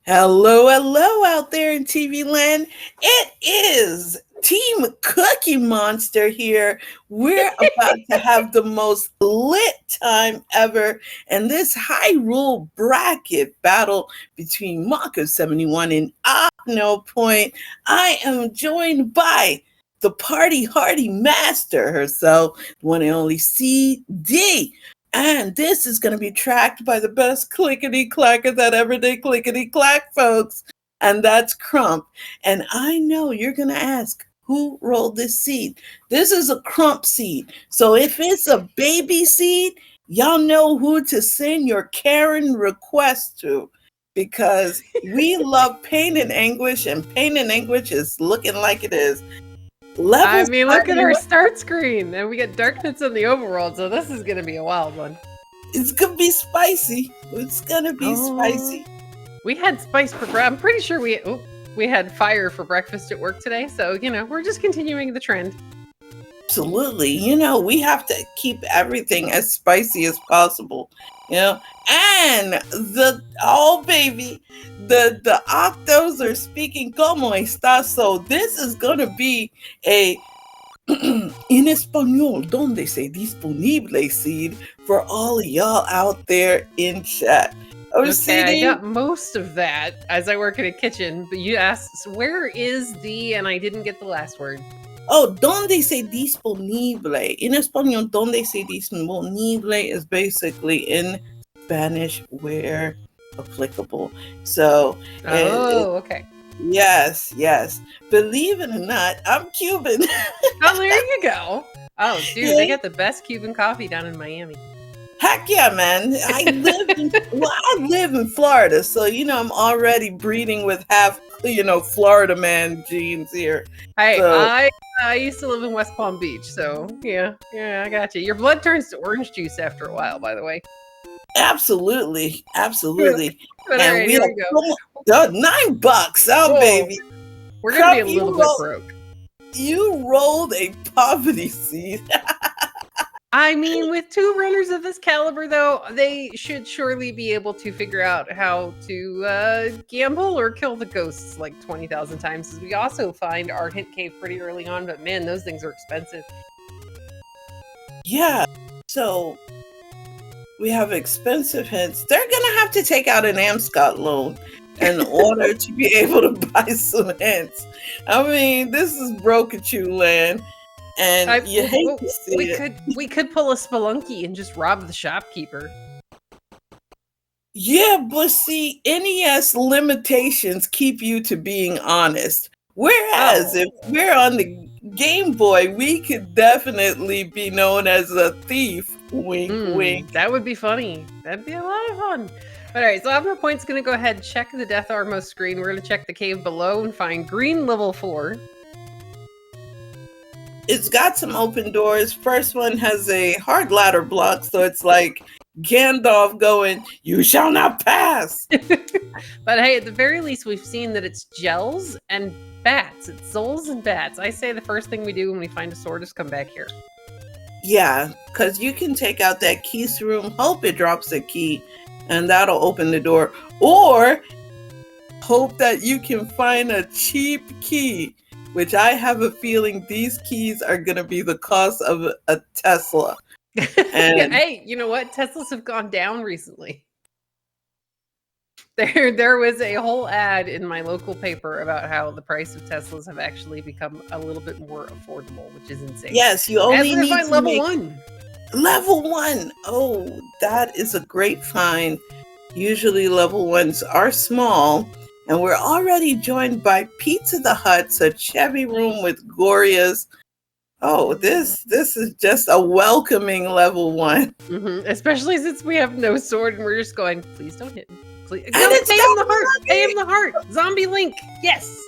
Hello, hello out there in TV land. It is Team Cookie Monster here. We're about to have the most lit time ever in this high rule bracket battle between Mocco71 and OpnoPoint. I am joined by the party hardy master herself, the one and only CD. And this is going to be tracked by the best clickety clacker that ever did clickety clack, folks. And that's Crump. And I know you're going to ask, who rolled this seed? This is a Crump seed. So if it's a baby seed, y'all know who to send your Karen request to. Because we love Pain and Anguish, and Pain and Anguish is looking like it is. Look at our start screen, and we get Darkness in the overworld, so this is going to be a wild one. It's going to be spicy. It's going to be spicy. We had spice for breakfast. I'm pretty sure we had fire for breakfast at work today, so, we're just continuing the trend. Absolutely. We have to keep everything as spicy as possible, and the octos are speaking como está, so this is going to be a in español, donde se disponible seed for all of y'all out there in chat. Okay, I got most of that as I work in a kitchen, but you asked, where is the, and I didn't get the last word. Oh, donde se disponible. In español, donde se disponible is basically in Spanish where applicable. So, okay. Yes. Believe it or not, I'm Cuban. Oh, there you go. Oh, dude, they got the best Cuban coffee down in Miami. Heck yeah, man. I live in Florida, so I'm already breeding with half Florida man genes here. Hey, so, I used to live in West Palm Beach, so yeah, I got you. Your blood turns to orange juice after a while, by the way. Absolutely. But And right, here we go. $9. Oh, baby. We're going to be a little bit broke. You rolled a poverty seed. I mean, with two runners of this caliber, though, they should surely be able to figure out how to gamble or kill the ghosts like 20,000 times. As we also find our hint cave pretty early on, but man, those things are expensive. Yeah, so we have expensive hints. They're going to have to take out an Amscot loan in order to be able to buy some hints. I mean, this is broke-a-chew land. And you hate to see we could pull a Spelunky and just rob the shopkeeper. Yeah, but see, NES limitations keep you to being honest. Whereas if we're on the Game Boy, we could definitely be known as a thief. Wink, wink. That would be funny. That'd be a lot of fun. All right, so OpnoPoint's going to go ahead and check the Death Armo screen. We're going to check the cave below and find green level 4. It's got some open doors. First one has a hard ladder block, so it's like Gandalf going, "You shall not pass." But hey, at the very least, we've seen that it's gels and bats. It's souls and bats. I say the first thing we do when we find a sword is come back here. Yeah, because you can take out that keys room, hope it drops a key, and that'll open the door. Or hope that you can find a cheap key, which I have a feeling these keys are going to be the cost of a Tesla. And hey, you know what? Teslas have gone down recently. There was a whole ad in my local paper about how the price of Teslas have actually become a little bit more affordable, which is insane. Yes, you only need to level 1. Level 1. Oh, that is a great find. Usually level 1s are small. And we're already joined by Pizza the Hut's a Chevy room with Goria's. Oh, this is just a welcoming level 1. Mm-hmm. Especially since we have no sword and we're just going, please don't hit me. Please. And pay him the heart. Pay him the heart. Zombie Link. Yes.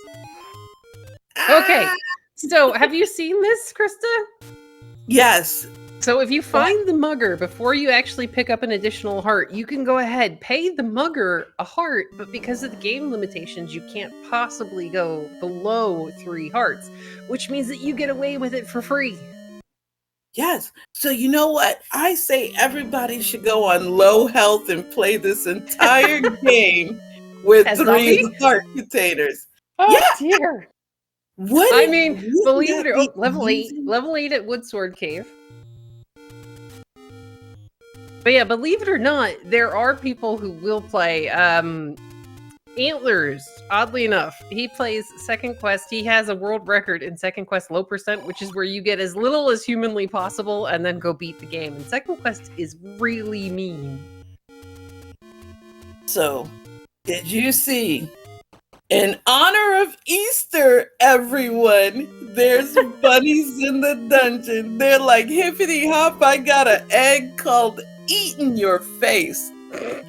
Okay. So have you seen this, Krista? Yes. So if you find the mugger before you actually pick up an additional heart, you can go ahead, pay the mugger a heart, but because of the game limitations, you can't possibly go below 3 hearts, which means that you get away with it for free. Yes. So you know what? I say everybody should go on low health and play this entire game with As 3 zombie? heart containers. Oh Yeah, dear. would I it mean, wouldn't believe it that or be level 8. amazing? Level 8 at Woodsword Cave. But yeah, believe it or not, there are people who will play Antlers. Oddly enough, he plays Second Quest. He has a world record in Second Quest low percent, which is where you get as little as humanly possible and then go beat the game. And Second Quest is really mean. So, did you see? In honor of Easter, everyone, there's bunnies in the dungeon. They're like, hippity hop, I got an egg called Eat in Your Face.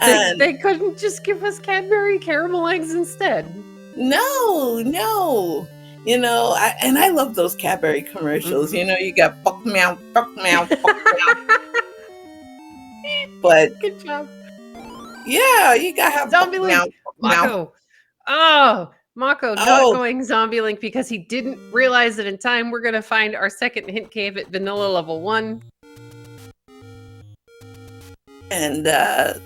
And They couldn't just give us Cadbury caramel eggs instead. no. I love those Cadbury commercials. Mhm. You got fuck meow, fuck meow, fuck meow. But Good job. yeah, you gotta have fuck Zombie meow, Link! fuck meow. Mocco! Oh, Mocco not Oh, going Zombie Link because he didn't realize that in time we're going to find our second hint cave at Vanilla Level 1. and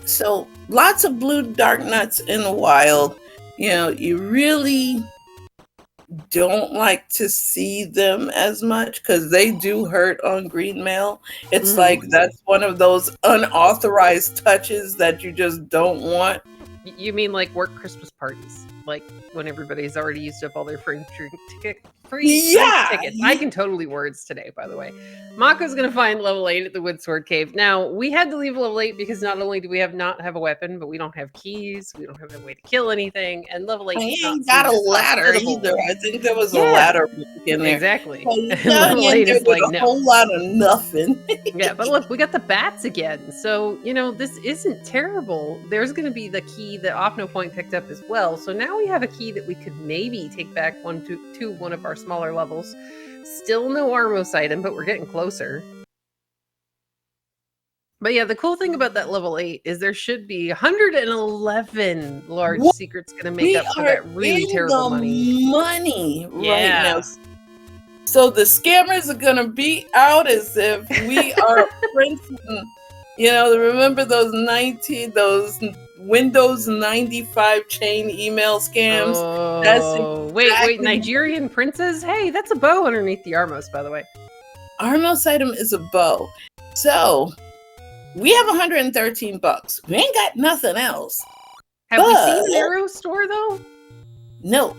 so lots of blue dark nuts in the wild. You really don't like to see them as much because they do hurt on green mail. It's like that's one of those unauthorized touches that you just don't want. You mean like work Christmas parties? Like when everybody's already used up all their free tickets? I can totally words today, by the way. Mako's going to find level 8 at the Woodsword Cave. Now, we had to leave level 8 because not only do we not have a weapon, but we don't have keys. We don't have a way to kill anything. And level 8 You ain't got a ladder either. I think there was a ladder in there. Exactly. So you Level 8 is like, a whole lot of nothing. Yeah, but look, we got the bats again. So, this isn't terrible. There's going to be the key that OpnoPoint picked up as well. So now we have a key that we could maybe take back to one of our smaller levels. Still no Armos item, but we're getting closer. But yeah, the cool thing about that level 8 is there should be 111 large secrets going to make up for that really terrible money right now. So the scammers are going to be out as if we are printing. Remember those Windows 95 chain email scams? Oh, wait, Nigerian princes? Hey, that's a bow underneath the Armos, by the way. Armos item is a bow. So we have $113. We ain't got nothing else. Have we seen an arrow store though? No.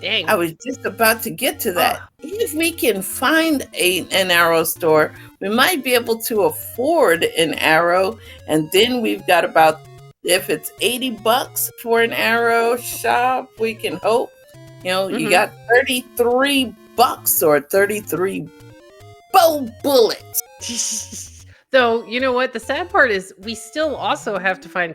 Dang. I was just about to get to that. If we can find an arrow store, we might be able to afford an arrow. And then we've got about, if it's $80 for an arrow shop, we can hope. You got $33 or 33 bow bullets. So, you know what? The sad part is we still also have to find...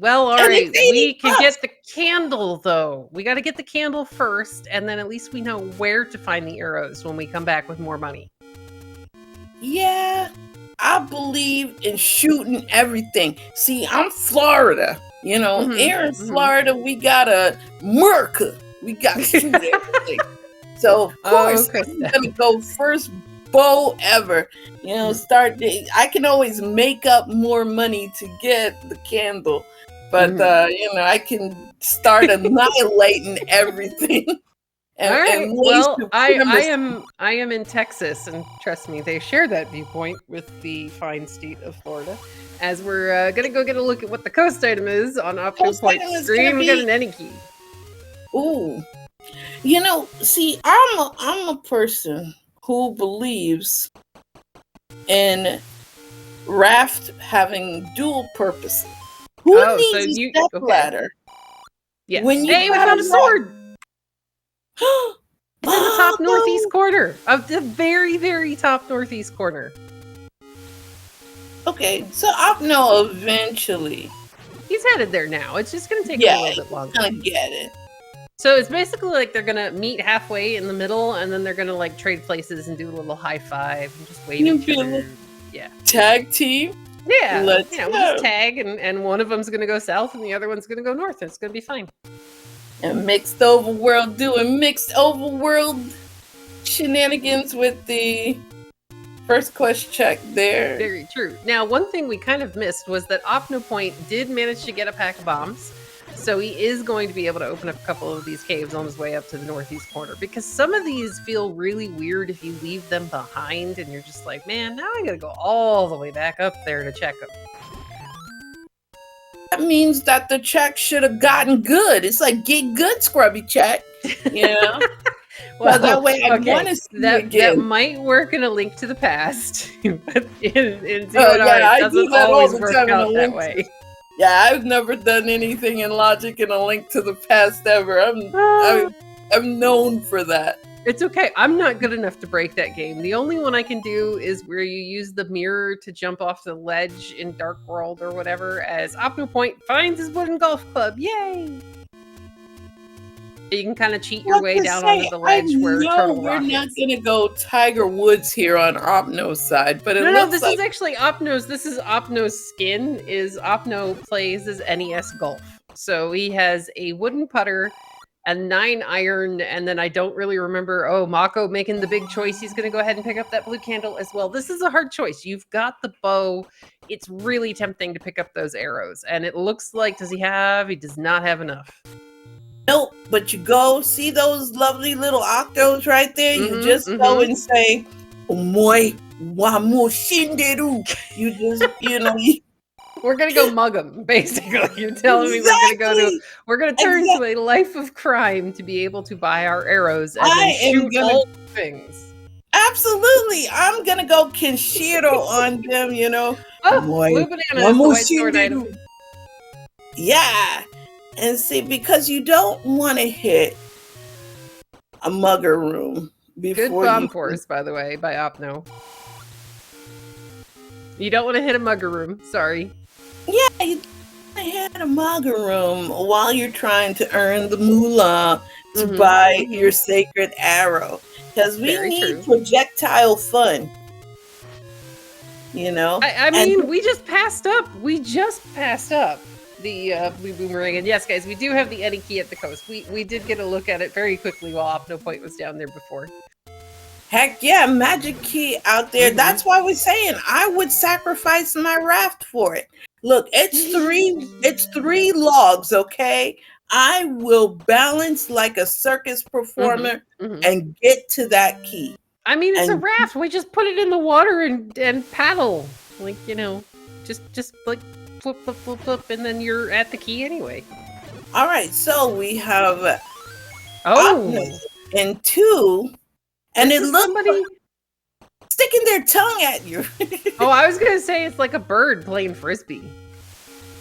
all right. We can get the candle, though. We got to get the candle first, and then at least we know where to find the arrows when we come back with more money. Yeah, I believe in shooting everything. See, I'm Florida. Here in Florida, we got a Merca. We got to shoot everything. So, of course, I'm going to go first bow ever. I can always make up more money to get the candle, but I can start annihilating everything. All right. Well, I am in Texas, and trust me, they share that viewpoint with the fine state of Florida. As we're gonna go get a look at what the coast item is on OpnoPoint screen, we got an any key. Ooh, see, I'm a person who believes in raft having dual purposes. Who needs a step ladder? Yes. We found a sword. It's in the top northeast corner of the very, very top northeast corner. Okay, so Opno eventually. He's headed there now. It's just going to take a little bit longer. I get it. So it's basically like they're going to meet halfway in the middle, and then they're going to like trade places and do a little high five and just wave at each other. Yeah. Tag team? Yeah. We'll just tag, and one of them's going to go south, and the other one's going to go north, and it's going to be fine. And mixed overworld doing mixed overworld shenanigans with the first quest check there. Very true. Now, one thing we kind of missed was that OpnoPoint did manage to get a pack of bombs. So he is going to be able to open up a couple of these caves on his way up to the northeast corner, because some of these feel really weird if you leave them behind and you're just like, man, now I gotta go all the way back up there to check them. That means that the check should have gotten good. It's like, get good, scrubby check. You know? Well, that way I okay, want to see that again. might work in A Link to the Past, but in Z1R, yeah, it doesn't always work out that way. Yeah, I've never done anything in Logic in A Link to the Past ever. I'm known for that. It's okay. I'm not good enough to break that game. The only one I can do is where you use the mirror to jump off the ledge in Dark World or whatever, as OpnoPoint finds his wooden golf club. Yay! You can kind of cheat your way down onto the ledge where Turtle we're Rock not is. going to go Tiger Woods here on Opno's side, but this is actually Opno's. This is Opno's skin. Is Opno plays as NES Golf. So he has a wooden putter, a 9-iron, and then I don't really remember. Oh, Mocco making the big choice. He's going to go ahead and pick up that blue candle as well. This is a hard choice. You've got the bow. It's really tempting to pick up those arrows. And it looks like, he does not have enough. Nope, but you go see those lovely little octos right there. You just go and say, "Moi wamo shinderu." You just, We're gonna go mug them, basically. You're telling me we're gonna turn to a life of crime to be able to buy our arrows and then shoot all things. Absolutely, I'm gonna go Kenshiro on them. Oh, blue banana is the white sword item. Yeah. And see, because you don't want to hit a mugger room before Good bomb force, by the way, by Opno. You don't want to hit a mugger room. Sorry. Yeah, you want to hit a mugger room while you're trying to earn the moolah to buy your sacred arrow. Because we need projectile fun. I mean, we just passed up. The blue boomerang. And yes, guys, we do have the Eddie key at the coast. We did get a look at it very quickly while OpnoPoint was down there before. Heck yeah, magic key out there. That's why we're saying I would sacrifice my raft for it. Look, it's three logs, okay? I will balance like a circus performer and get to that key. I mean, it's a raft. We just put it in the water and paddle. Like, just like flip, flip, flip, flip, and then you're at the key anyway. All right, so we have and 2, and it looks like sticking their tongue at you. Oh, I was gonna say it's like a bird playing frisbee.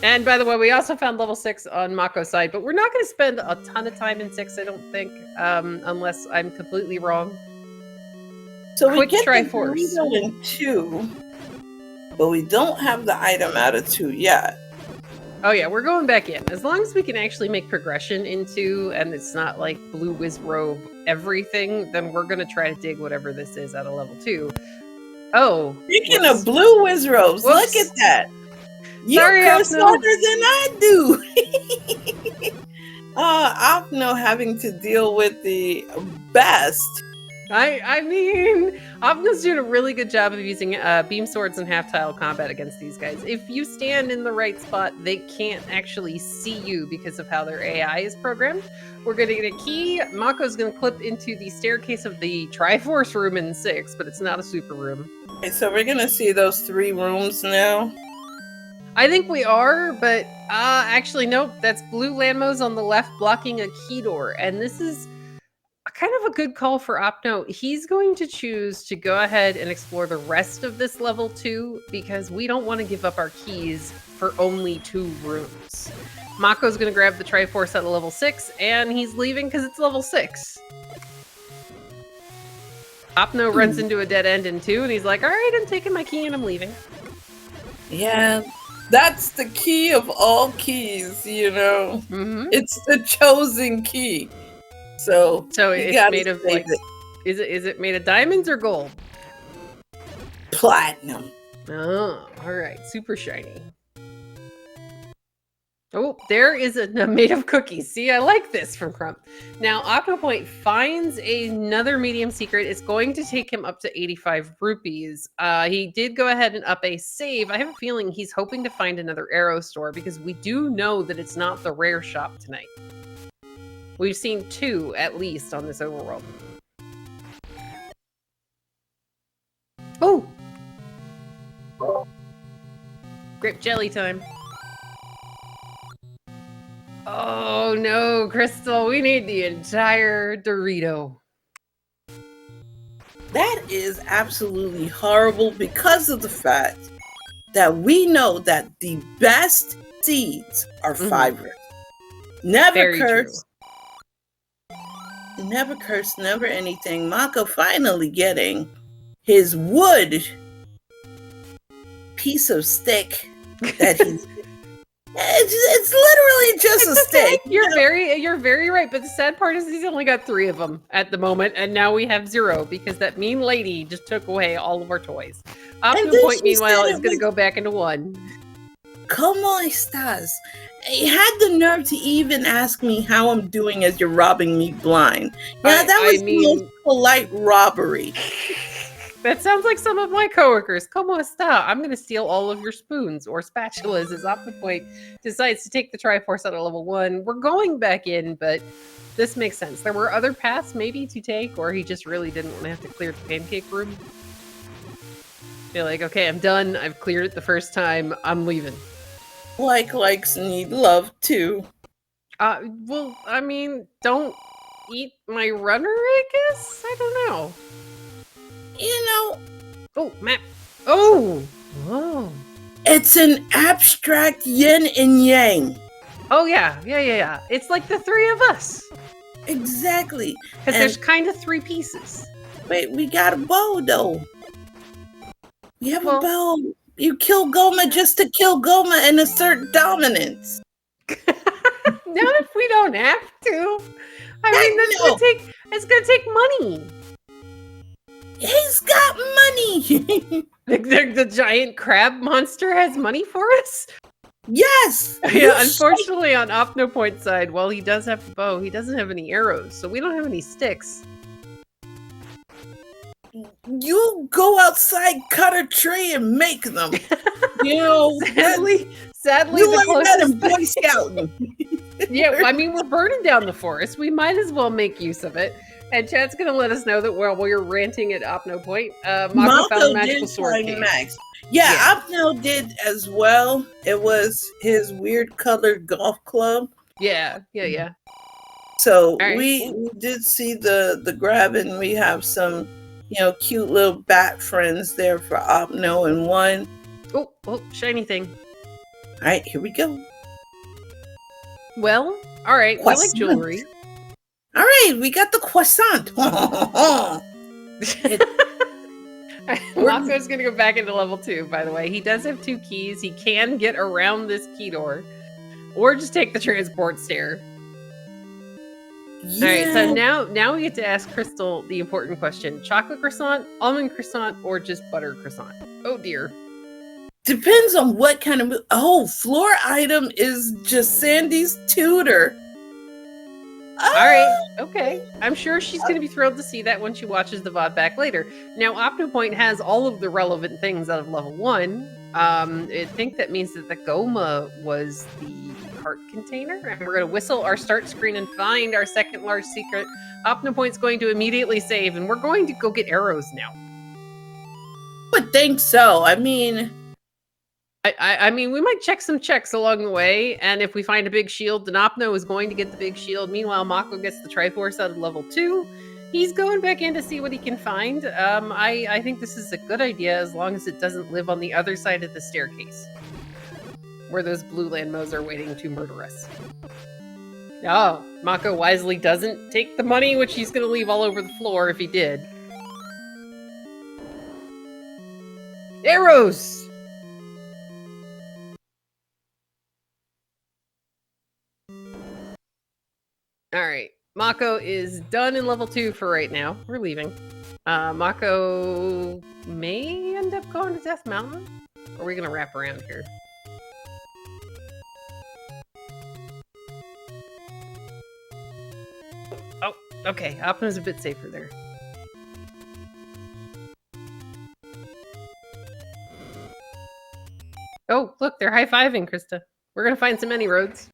And by the way, we also found level 6 on Mocco's side, but we're not going to spend a ton of time in 6, I don't think, unless I'm completely wrong. So we get Triforce in 2. But we don't have the item out of 2 yet. Oh yeah, we're going back in. As long as we can actually make progression into, and it's not like blue whiz robe everything, then we're going to try to dig whatever this is at a level 2. Oh. Speaking of blue whiz robes, look at that. You curse harder than I do. Opno having to deal with the best. I mean, Opno's doing a really good job of using beam swords and half-tile combat against these guys. If you stand in the right spot, they can't actually see you because of how their AI is programmed. We're going to get a key. Mocco's going to clip into the staircase of the Triforce room in 6, but it's not a super room. Okay, so we're going to see those 3 rooms now. I think we are, but actually, nope. That's blue Lanmos on the left blocking a key door, and this is kind of a good call for Opno. He's going to choose to go ahead and explore the rest of this level 2 because we don't want to give up our keys for only 2 rooms. Mocco's going to grab the Triforce at level 6, and he's leaving because it's level 6. Opno runs into a dead end in 2, and he's like, all right, I'm taking my key and I'm leaving. Yeah, that's the key of all keys, It's the chosen key. So it's made of like, is it made of diamonds or gold? Platinum. Oh, all right, super shiny. Oh, there is a made of cookies. See, I like this from Crump. Now, OpnoPoint finds another medium secret. It's going to take him up to 85 rupees. He did go ahead and up a save. I have a feeling he's hoping to find another arrow store because we do know that it's not the rare shop tonight. We've seen 2 at least on this overworld. Oh! Grape jelly time. Oh no, Crystal, we need the entire Dorito. That is absolutely horrible because of the fact that we know that the best seeds are fibers. Never Very curse. True. Never curse, never anything. Mocco finally getting his wood piece of stick that he's it's literally just a stick. You're very right, but the sad part is he's only got 3 of them at the moment, and now we have 0 because that mean lady just took away all of our toys. OpnoPoint, meanwhile, is going to go back into 1. ¿Cómo estás? You had the nerve to even ask me how I'm doing as you're robbing me blind. Yeah, that was the most polite robbery. That sounds like some of my coworkers. ¿Cómo está? I'm going to steal all of your spoons or spatulas as OpnoPoint decides to take the Triforce out of level 1. We're going back in, but this makes sense. There were other paths maybe to take, or he just really didn't want to have to clear the pancake room. Feel like, okay, I'm done. I've cleared it the first time. I'm leaving. Likes need love too. Well, I mean, don't eat my runner, I guess? I don't know. You know. Oh, map. Oh. Whoa. It's an abstract yin and yang. Oh, yeah. It's like the 3 of us. Exactly. Because there's kind of 3 pieces. Wait, we got a bow, though. We have a bow. You kill Goma just to kill Goma and assert dominance. Not if we don't have to. I mean, it's gonna take money. He's got money. The giant crab monster has money for us? Yes. Yeah, unfortunately on OpnoPoint's side, while he does have a bow, he doesn't have any arrows, so we don't have any sticks. You go outside, cut a tree, and make them. You know, sadly, you learned that in Boy Scouting. Yeah, I mean, we're burning down the forest. We might as well make use of it. And chat's going to let us know that while we're ranting at OpnoPoint, Mocco found a magical sword case. Max. Yeah, Opno did as well. It was his weird colored golf club. Yeah. So we did see the grab, and we have some, cute little bat friends there for Opno and 1. Oh, shiny thing. All right, here we go. Well, all right. I like jewelry. All right, we got the croissant. Mocco's going to go back into level 2, by the way. He does have 2 keys. He can get around this key door or just take the transport stair. Yeah. All right, so now we get to ask Crystal the important question. Chocolate croissant, almond croissant, or just butter croissant? Oh, dear. Depends on what kind of... Oh, floor item is just Sandy's tutor. All right, okay. I'm sure she's going to be thrilled to see that when she watches the VOD back later. Now, OpnoPoint has all of the relevant things out of level 1. I think that means that the Goma was the heart container. And we're going to whistle our start screen and find our second large secret. OpnoPoint's going to immediately save, and we're going to go get arrows now. I would think so. I mean... I mean, we might check some checks along the way, and if we find a big shield, then Opno is going to get the big shield. Meanwhile, Mocco gets the Triforce out of level 2. He's going back in to see what he can find. I think this is a good idea as long as it doesn't live on the other side of the staircase, where those blue landmos are waiting to murder us. Oh, Mocco wisely doesn't take the money, which he's going to leave all over the floor if he did. Arrows! All right, Mocco is done in level 2 for right now. We're leaving. Mocco may end up going to Death Mountain. Or are we going to wrap around here? Oh, okay. Opno's a bit safer there. Oh, look, they're high-fiving, Krista. We're gonna find some many roads.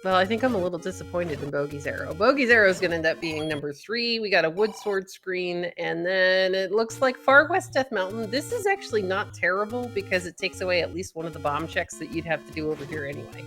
Well, I think I'm a little disappointed in Bogey's Arrow. Bogey's Arrow is going to end up being number 3. We got a Wood Sword screen, and then it looks like Far West Death Mountain. This is actually not terrible because it takes away at least one of the bomb checks that you'd have to do over here anyway.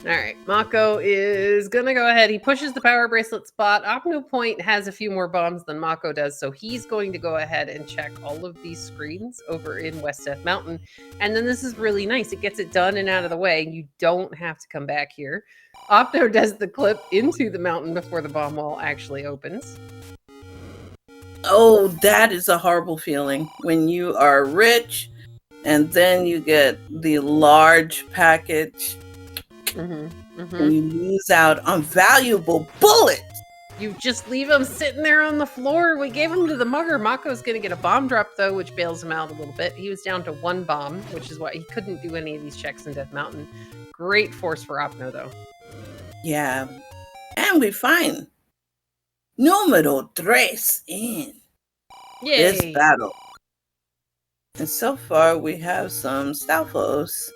All right, Mocco is going to go ahead. He pushes the power bracelet spot. OpnoPoint has a few more bombs than Mocco does, so he's going to go ahead and check all of these screens over in West Death Mountain. And then this is really nice. It gets it done and out of the way. You don't have to come back here. Opno does the clip into the mountain before the bomb wall actually opens. Oh, that is a horrible feeling when you are rich and then you get the large package. And you lose out on valuable bullets. You just leave him sitting there on the floor. We gave him to the mugger. Mocco's going to get a bomb drop, though, which bails him out a little bit. He was down to 1 bomb, which is why he couldn't do any of these checks in Death Mountain. Great force for Opno, though. Yeah. And we find numero 3 in this battle. And so far, we have some Stalfos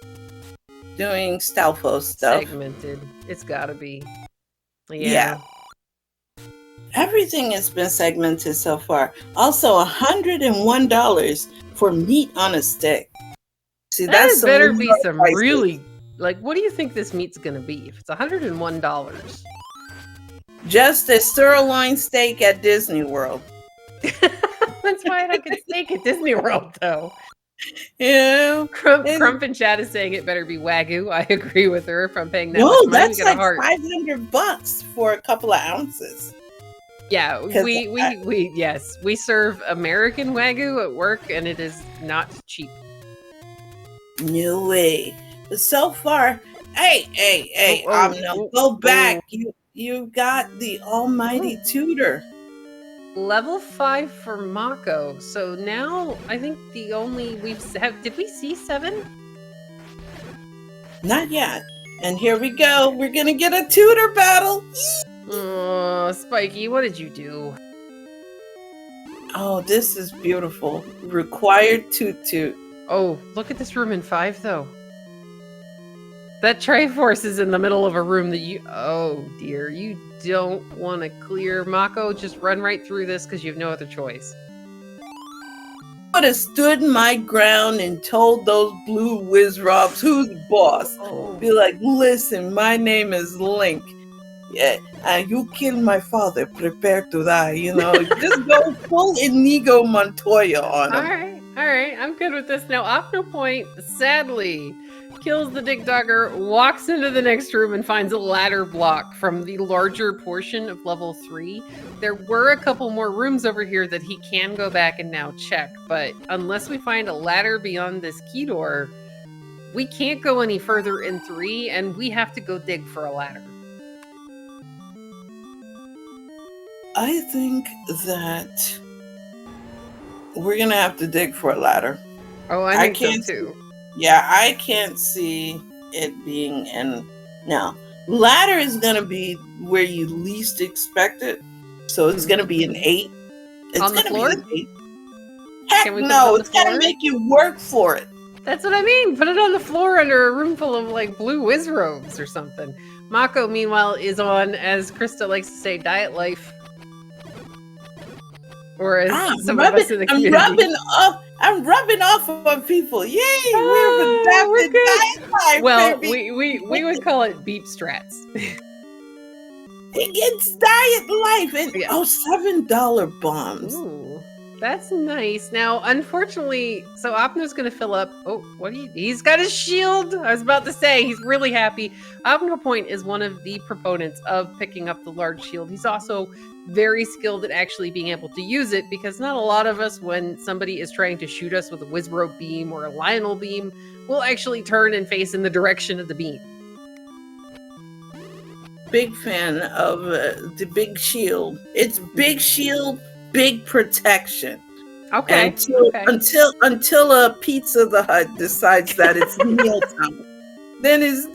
doing Stalfo stuff. Segmented. It's gotta be. Yeah. Everything has been segmented so far. Also, $101 for meat on a stick. See, that better be some prices. Really, like, what do you think this meat's gonna be? If it's $101. Just a sirloin steak at Disney World. That's why I don't get steak at Disney World, though. Yeah, Crump in chat is saying it better be Wagyu. I agree with her. If I'm paying that much money, that's like $500 for a couple of ounces. Yeah, we serve American Wagyu at work, and it is not cheap. No way. But so far, hey, go back. You got the almighty tutor. Level 5 for Mocco. So now I think the only did we see 7? Not yet. And here we go. We're gonna get a tutor battle. Oh, Spiky, what did you do? Oh, this is beautiful. Required toot. Oh, look at this room in 5 though. That Triforce is in the middle of a room that oh dear, you don't want to clear. Mocco, just run right through this because you have no other choice. I would have stood my ground and told those blue Wizrobs who's boss. Be like, listen, my name is Link. Yeah, and you killed my father, prepare to die, just go full Inigo Montoya on him. All right, I'm good with this. Now, OpnoPoint, sadly, kills the Dig Dogger, walks into the next room, and finds a ladder block from the larger portion of level 3. There were a couple more rooms over here that he can go back and now check, but unless we find a ladder beyond this key door, we can't go any further in 3, and we have to go dig for a ladder. I think that we're gonna have to dig for a ladder. Oh, I think so too. Yeah, I can't see it being in. Now, ladder is going to be where you least expect it. So it's going to be an 8. It's on the floor? Be an 8. Heck no, it's got to make you work for it. That's what I mean. Put it on the floor under a room full of like blue Wizrobes or something. Mocco, meanwhile, is on, as Krista likes to say, diet life. Or as some of us in the community. I'm rubbing off on people. Yay! We're adapted diet life. Well, baby. we would call it beep strats. It's diet life. And $7 bombs. Ooh, that's nice. Now, unfortunately, so Opno's going to fill up. Oh, he's got his shield. I was about to say, he's really happy. OpnoPoint is one of the proponents of picking up the large shield. He's also very skilled at actually being able to use it, because not a lot of us, when somebody is trying to shoot us with a Wizrobe beam or a Lionel beam, will actually turn and face in the direction of the beam. big fan of the Big Shield. It's Big Mhm. Shield, big protection. Okay. Until Okay. until until a Pizza the Hut decides that it's mealtime. Then it's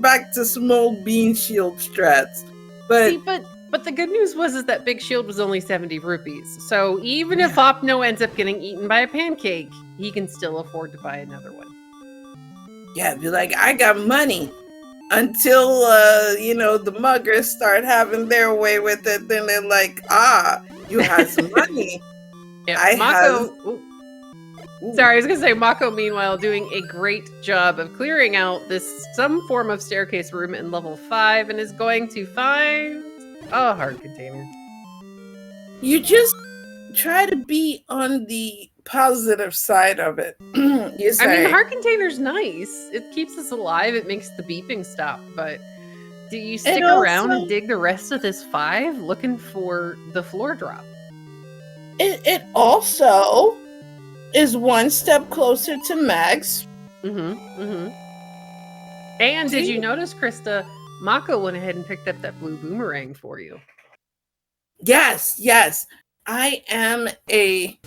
back to small bean shield strats. But See, but the good news was is that Big Shield was only 70 rupees. So even if yeah, Opno ends up getting eaten by a pancake, he can still afford to buy another one. yeah, be like, I got money. Until the muggers start having their way with it, then they're like, you has money. Yep. I has Mako. Ooh, ooh, sorry, I was gonna say Mako. Meanwhile, doing a great job of clearing out this some form of staircase room in level 5, and is going to find a heart container. you just try to be on the positive side of it. You I mean, the say heart container's nice. It keeps us alive. It makes the beeping stop. But do you it stick around and also dig the rest of this 5 looking for the floor drop? it also is one step closer to Max. Mm-hmm. Mm-hmm. And did See? you notice, Krista? Mako went ahead and picked up that blue boomerang for you. Yes, yes. I am a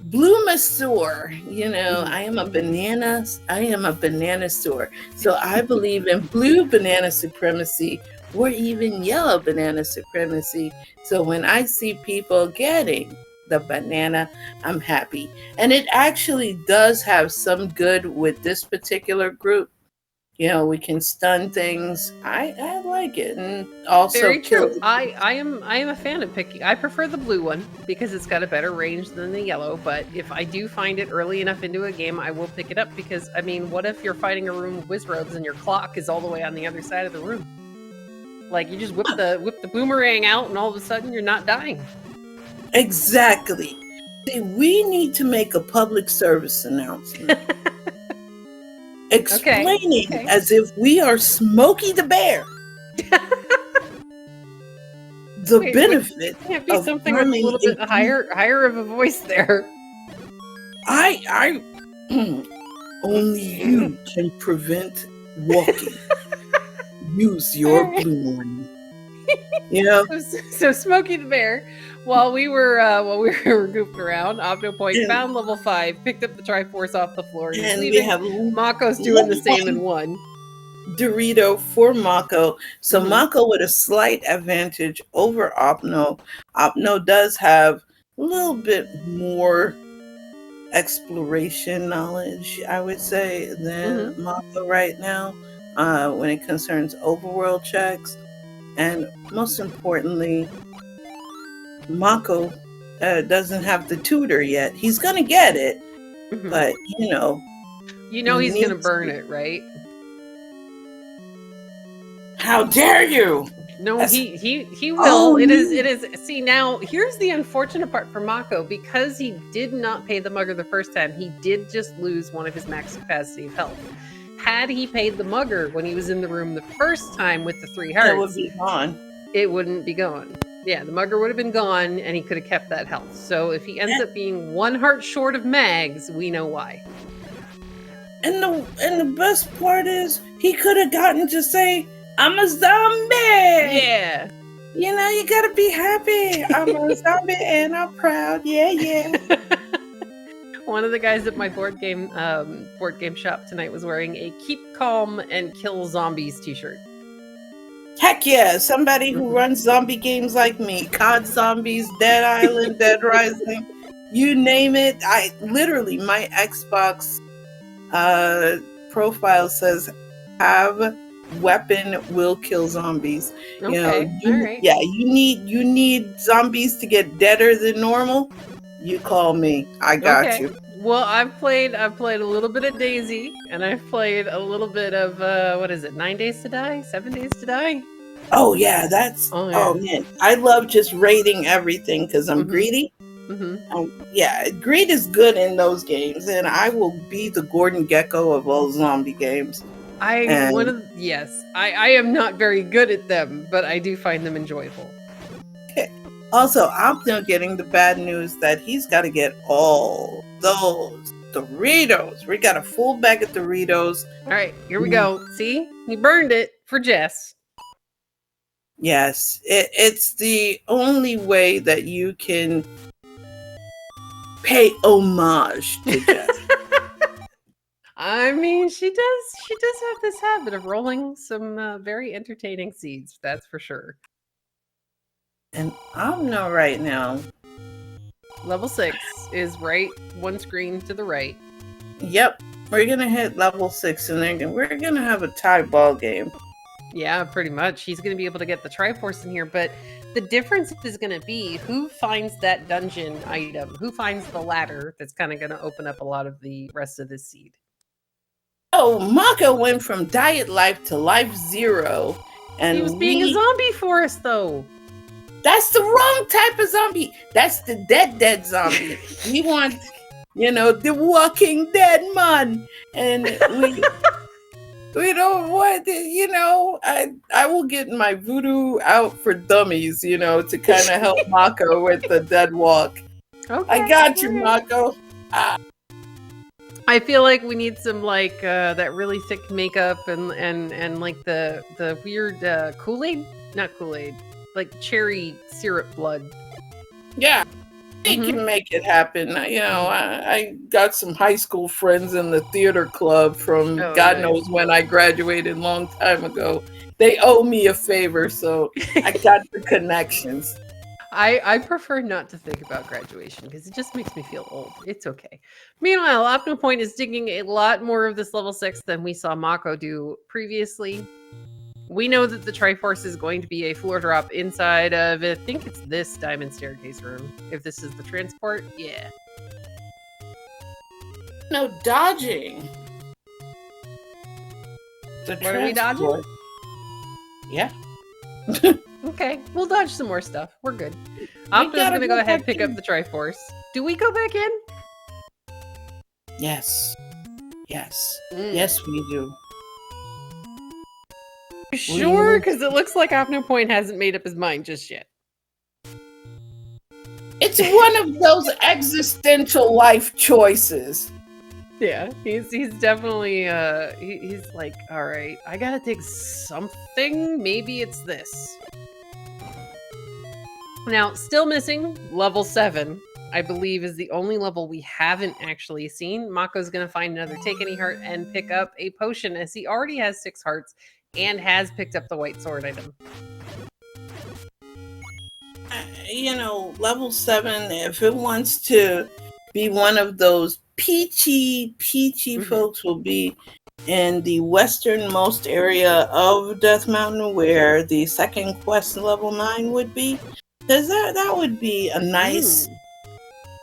blue masseur. Mm-hmm. I am a banana store. So I believe in blue banana supremacy or even yellow banana supremacy. So when I see people getting the banana, I'm happy. And it actually does have some good with this particular group. We can stun things. I like it. And also Very kill. true. I am a fan of picking. I prefer the blue one because it's got a better range than the yellow. But if I do find it early enough into a game, I will pick it up because I mean, what if you're fighting a room with wizrobes and your clock is all the way on the other side of the room? Like you just whip the boomerang out, and all of a sudden you're not dying. Exactly. See, we need to make a public service announcement Okay. explaining Okay. as if we are Smokey the Bear the Wait, benefit can't be of something with a arming little a bit higher of a voice there. I only you can prevent walking. Use All your right. boomerang. You know? So Smokey the Bear, while we were goofing around, OpnoPoint And, found level 5, picked up the Triforce off the floor, and is and we leaving. have Mako's doing the level same in one 1. Dorito for Mako. So Mm-hmm. Mako with a slight advantage over Opno. Opno does have a little bit more exploration knowledge, I would say, than Mm-hmm. Mako right now when it concerns overworld checks. And most importantly, Mako doesn't have the tutor yet. He's going to get it, Mm-hmm. but, You know he he's gonna needs burn to. it, right? How dare you? No, That's, he will. oh, It is no. it is. See, now here's the unfortunate part for Mako, because he did not pay the mugger the first time. He did just lose one of his max capacity of health. Had he paid the mugger when he was in the room the first time with the 3 It would hearts, be gone. it wouldn't be gone. Yeah, the mugger would have been gone, and he could have kept that health. So if he ends up being 1 heart short of mags, we know why. And the best part is he could have gotten to say, I'm a zombie. Yeah. You gotta be happy. I'm a zombie and I'm proud. Yeah, yeah. One of the guys at my board game shop tonight was wearing a "Keep Calm and Kill Zombies" t-shirt. Heck yeah. Somebody who Mhm. runs zombie games like me. COD Zombies, Dead Island, Dead Rising. You name it. My Xbox profile says have weapon will kill zombies. Okay, all right. You need zombies to get deader than normal. You call me. I got Okay. you. Well, I've played a little bit of Daisy, and I've played a little bit of what is it? 9 Days to Die, 7 Days to Die. Oh yeah, Oh oh yeah. man, I love just rating everything because I'm Mm-hmm. greedy. Mm-hmm. Yeah, greed is good in those games, and I will be the Gordon Gecko of all zombie games. Yes. I am not very good at them, but I do find them enjoyable. Also, I'm now getting the bad news that he's got to get all those Doritos. We got a full bag of Doritos. All right, here we go. See, he burned it for Jess. Yes, it's the only way that you can pay homage to Jess. I mean, she does have this habit of rolling some very entertaining seeds. That's for sure. And Omno right now. Level 6 is right one screen to the right. Yep, we're gonna hit level 6, and then we're gonna have a tie ball game. Yeah, pretty much. He's going to be able to get the Triforce in here, but the difference is going to be who finds that dungeon item, who finds the ladder that's kind of going to open up a lot of the rest of this seed. Oh, Mocco went from Diet Life to Life Zero, and he was being a zombie for us, though. That's the wrong type of zombie. That's the dead zombie. We want, the Walking Dead man, and we don't want, I will get my voodoo out for dummies, to kind of help Mocco with the dead walk. Okay, I got you, Mocco. I feel like we need some that really thick makeup and like the weird Kool-Aid, not Kool-Aid, like cherry syrup blood. Yeah, we can make it happen. I got some high school friends in the theater club from God knows when I graduated a long time ago. They owe me a favor, so I got the connections. I prefer not to think about graduation because it just makes me feel old. It's okay. Meanwhile, OpnoPoint is digging a lot more of this level 6 than we saw Mocco do previously. We know that the Triforce is going to be a floor drop inside of, I think it's this diamond staircase room. If this is the transport, yeah. No dodging. What are we dodging? Yeah. Okay, we'll dodge some more stuff. We're good. Opno's going to go ahead and pick up the Triforce. Do we go back in? Yes. Yes. Yes, we do. Sure, because it looks like OpnoPoint hasn't made up his mind just yet. It's one of those existential life choices. Yeah, he's definitely he's like, all right, I gotta take something. Maybe it's this. Now, still missing level 7. I believe is the only level we haven't actually seen. Mocco's gonna find another Take Any Heart and pick up a potion, as he already has 6 hearts and has picked up the white sword item. Level 7, if it wants to be one of those peachy folks, will be in the westernmost area of Death Mountain, where the second quest level 9 would be. Because that would be a nice,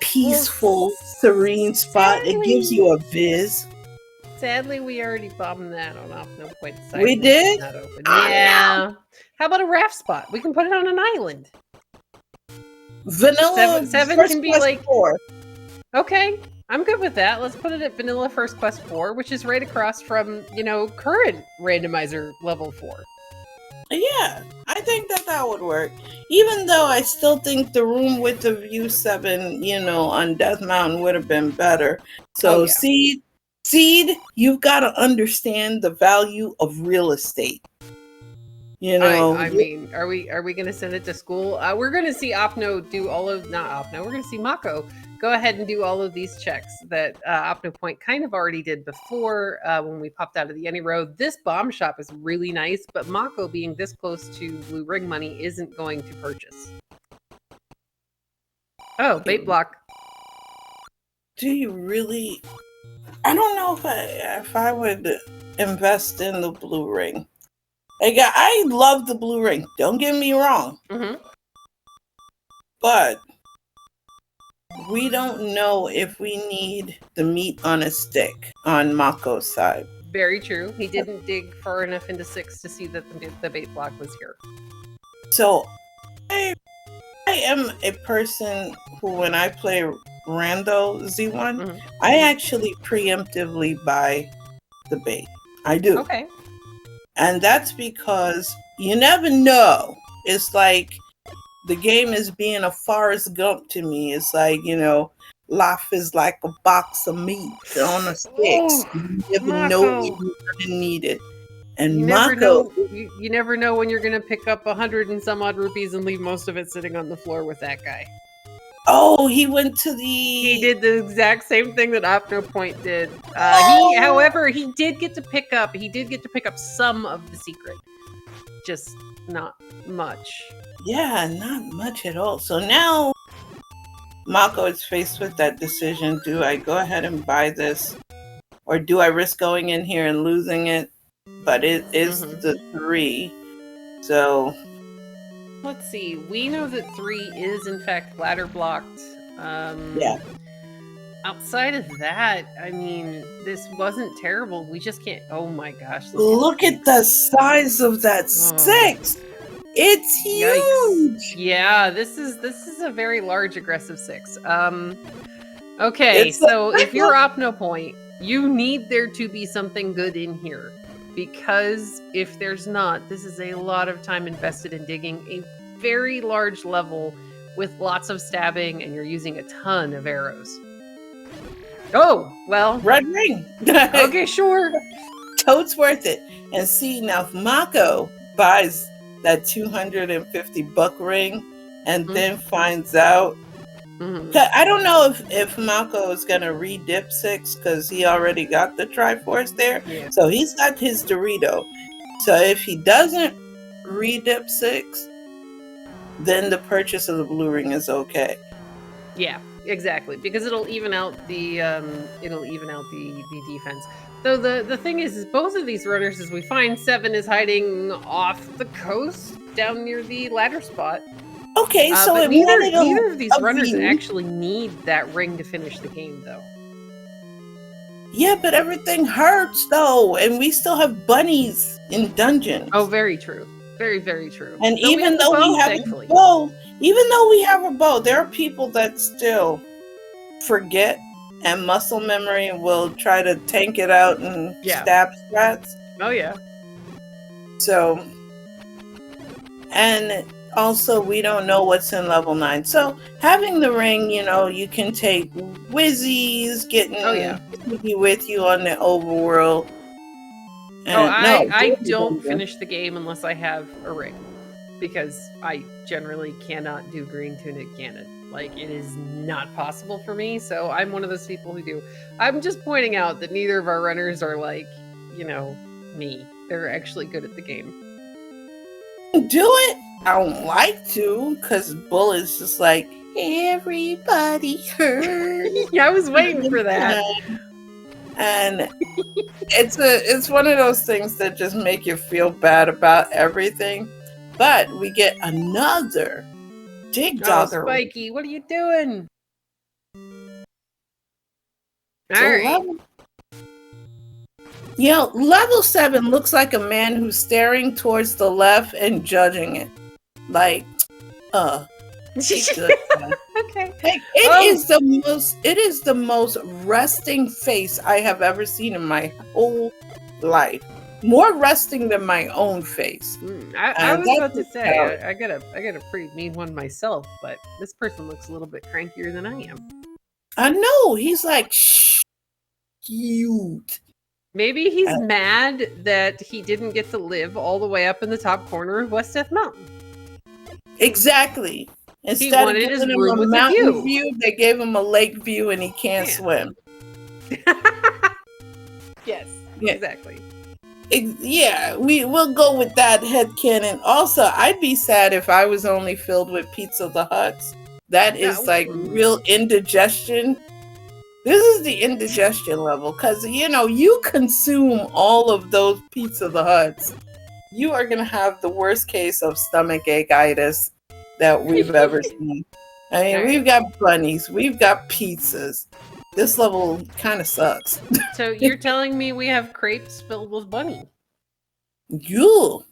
peaceful, serene spot. It gives you a viz. Sadly, we already bombed that on OpnoPoint. We did? Not open. Yeah. No. How about a raft spot? We can put it on an island. Vanilla 7 can be like 4. Okay, I'm good with that. Let's put it at Vanilla First Quest 4, which is right across from, current Randomizer level 4. Yeah, I think that would work. Even though I still think the room with the view 7, on Death Mountain would have been better. So Seed, you've got to understand the value of real estate. I mean, are we going to send it to school? We're going to see Opno do all of, not Opno, we're going to see Mocco go ahead and do all of these checks that OpnoPoint kind of already did before when we popped out of the Any Road. This bomb shop is really nice, but Mocco being this close to Blue Ring money isn't going to purchase. Oh, bait block. Do you really? I don't know if I would invest in the Blue Ring. I love the Blue Ring. Don't get me wrong. But we don't know if we need the meat on a stick on Mocco's side. Very true. He didn't dig far enough into 6 to see that the bait block was here. So I am a person who, when I play Rando Z1, I actually preemptively buy the bait. I do. Okay. And that's because you never know. It's like the game is being a Forrest Gump to me. It's like, life is like a box of meat on a stick. You never know when you're going to need it. And You never Mocco, know. You never know when you're gonna pick up 100 and some odd rupees and leave most of it sitting on the floor with that guy. oh, he went to the. He did the exact same thing that OpnoPoint did. Oh! However, he did get to pick up. He did get to pick up some of the secret, just not much. Yeah, not much at all. So now Mocco is faced with that decision. Do I go ahead and buy this? Or do I risk going in here and losing it? But it is the 3. So let's see. We know that 3 is in fact ladder blocked. yeah. Outside of that, I mean, this wasn't terrible. We just can't. Oh my gosh! Look at the size of that 6. It's huge. Yikes. Yeah, this is a very large aggressive 6. Okay, so if you're OpnoPoint, you need there to be something good in here, because if there's not, this is a lot of time invested in digging a very large level with lots of stabbing, and you're using a ton of arrows. Oh, well. Red ring. Okay, sure. Totes worth it. And see, now if Mocco buys that 250 buck ring and then finds out. I don't know if Mocco is going to re-dip 6 because he already got the Triforce there. Yeah. So he's got his Dorito. So if he doesn't re-dip 6, then the purchase of the blue ring is okay. Yeah, exactly, because it'll even out the defense. Though the thing is both of these runners, as we find, 7 is hiding off the coast down near the ladder spot. Okay, so but neither of these runners actually need that ring to finish the game, though. Yeah, but everything hurts though, and we still have bunnies in dungeons. Oh, very true. Very, very true. And even though we have a bow, there are people that still forget, and muscle memory will try to tank it out and stab strats. Oh yeah. So, and also we don't know what's in level 9. So having the ring, you can take Wizzies, getting with you on the overworld. I don't finish the game unless I have a ring, because I generally cannot do green tunic Ganon. Like, it is not possible for me, so I'm one of those people who do. I'm just pointing out that neither of our runners are like, me. They're actually good at the game. Do it? I don't like to, because Bull is just like, everybody hurts. Yeah, I was waiting for that. And it's one of those things that just make you feel bad about everything. But we get another Dig Dogger. Spiky, what are you doing? Level 7 looks like a man who's staring towards the left and judging it. Like, okay. It is the most resting face I have ever seen in my whole life. More resting than my own face. I was about to say I got a pretty mean one myself, but this person looks a little bit crankier than I am. I know, he's like cute. Maybe he's mad that he didn't get to live all the way up in the top corner of West Death Mountain. Exactly. Instead of giving him a mountain view, they gave him a lake view and he can't swim. Yes, exactly. We'll go with that headcanon. Also, I'd be sad if I was only filled with Pizza the Huts. That is real indigestion. This is the indigestion level, because you consume all of those Pizza the Huts, you are gonna have the worst case of stomach ache-itis that we've ever seen. I mean, we've got bunnies, we've got pizzas. This level kind of sucks. So you're telling me we have crepes filled with bunny? You.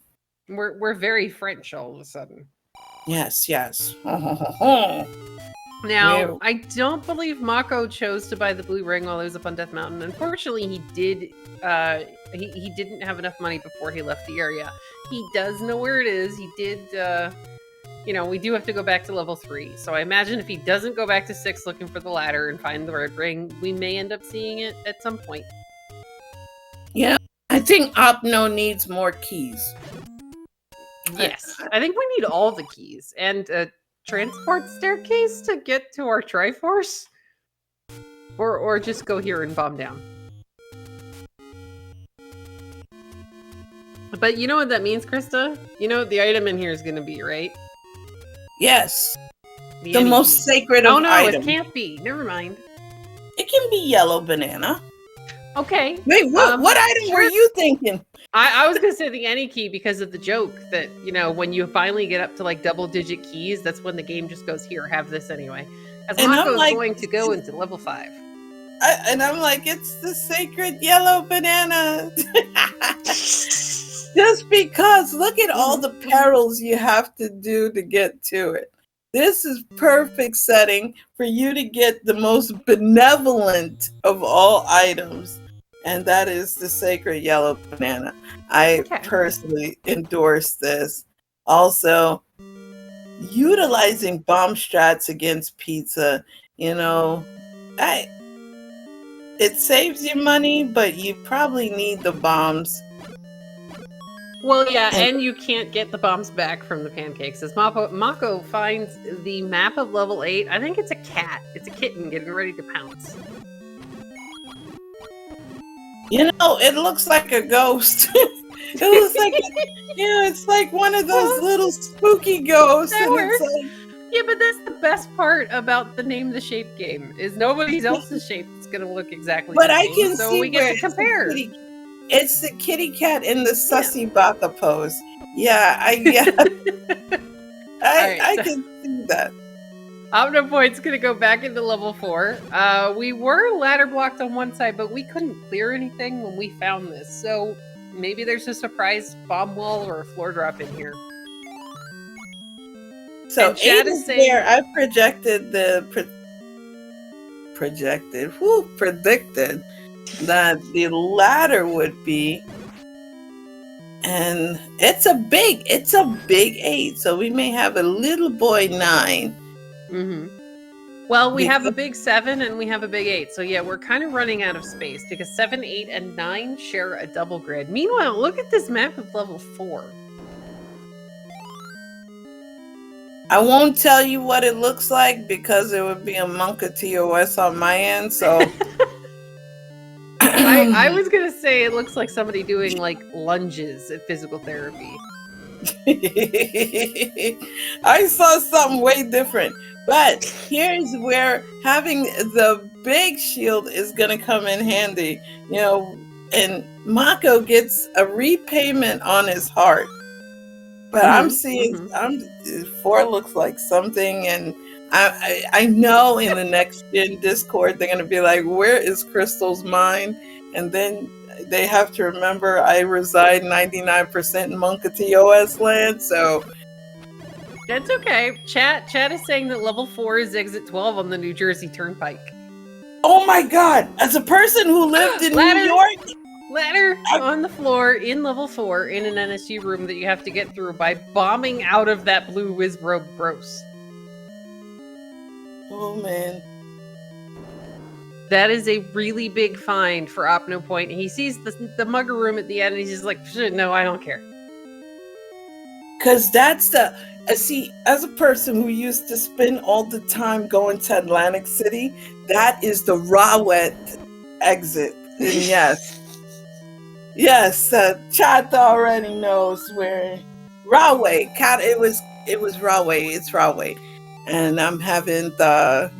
We're very French all of a sudden. Yes. Now, I don't believe Mocco chose to buy the blue ring while he was up on Death Mountain. Unfortunately, he did. He didn't have enough money before he left the area. He does know where it is. He did. We do have to go back to level 3. So I imagine if he doesn't go back to 6 looking for the ladder and find the red ring, we may end up seeing it at some point. Yeah, I think Opno needs more keys. Yes, I think we need all the keys and a transport staircase to get to our Triforce, or just go here and bomb down. But you know what that means, Krista? You know what the item in here is going to be, right? Yes. The any most key. sacred of items. It can't be. Never mind. It can be yellow banana. Okay. Wait, what item were you thinking? I was going to say the any key because of the joke that, you know, when you finally get up to like double-digit keys, that's when the game just goes, here, have this anyway. As Mocco's like, going to go into level 5. And I'm like, it's the sacred yellow banana. Just because, look at all the perils you have to do to get to it. This is perfect setting for you to get the most benevolent of all items. And that is the sacred yellow banana. I personally endorse this. Also, utilizing bomb strats against pizza, you know, it saves you money, but you probably need the bombs. Well, yeah, and you can't get the bombs back from the pancakes. As Mocco finds the map of level 8, I think it's a cat. It's a kitten getting ready to pounce. You know, it looks like a ghost. It looks like, it's like one of those little spooky ghosts. That works. Like, yeah, but that's the best part about the Name the Shape game, is nobody else's shape is going to look exactly the same. I can so see we get to compare. It's the kitty cat in the sussy baka pose. Yeah, I can see that. OpnoPoint's going to go back into level 4. We were ladder blocked on one side, but we couldn't clear anything when we found this. So maybe there's a surprise bomb wall or a floor drop in here. So Chad is saying, there. I predicted that the ladder would be, and it's a big 8. So we may have a little boy 9. Mm-hmm. Well, we have a big 7 and we have a big 8. So yeah, we're kind of running out of space because 7, 8, and 9 share a double grid. Meanwhile, look at this map of level 4. I won't tell you what it looks like because it would be a Mocco71 on my end. So I was gonna say it looks like somebody doing like lunges at physical therapy. I saw something way different. But here's where having the big shield is going to come in handy, you know, and Mocco gets a repayment on his heart. But I'm seeing 4 looks like something, and I know in the next gen Discord they're going to be like, where is Crystal's mind? And then they have to remember I reside 99% in Mocco71 land, so that's okay. Chat is saying that level 4 is exit 12 on the New Jersey Turnpike. Oh my god! As a person who lived in New York, ladder on the floor in level 4 in an NSU room that you have to get through by bombing out of that blue Wizbro Bros. Oh man. That is a really big find for OpnoPoint. He sees the mugger room at the end and he's just like, no, I don't care. Because that's the... see, as a person who used to spend all the time going to Atlantic City, that is the Rawet exit. And yes, Chat already knows where Raway. It was Raway. It's Raway. And I'm having the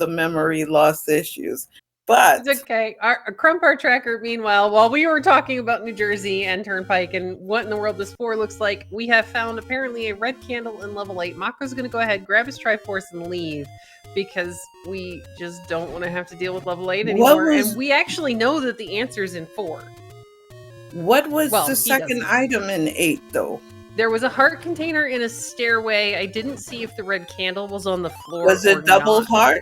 memory loss issues. But it's okay. Our Crumpar tracker, meanwhile, while we were talking about New Jersey and Turnpike and what in the world this 4 looks like, we have found apparently a red candle in level 8. Mocco's going to go ahead, grab his Triforce, and leave because we just don't want to have to deal with level 8 anymore. And we actually know that the answer's in 4. What was the second item in 8, though? There was a heart container in a stairway. I didn't see if the red candle was on the floor. Was it double heart?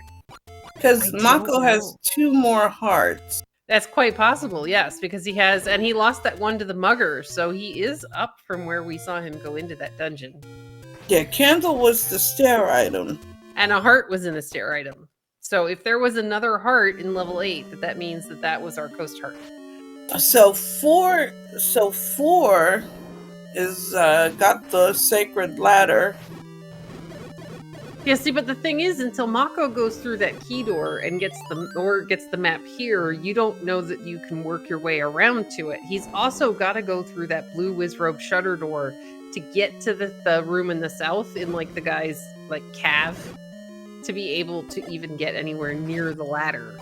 Because Mocco has 2 more hearts. That's quite possible, yes, because he has, and he lost that one to the mugger, so he is up from where we saw him go into that dungeon. Yeah, candle was the stair item. And a heart was in a stair item. So if there was another heart in level 8, that means that was our coast heart. So four is got the sacred ladder. Yeah, see, but the thing is, until Mako goes through that key door and gets the map here, you don't know that you can work your way around to it. He's also got to go through that blue Wizrobe shutter door to get to the room in the south in like the guy's like cave to be able to even get anywhere near the ladder.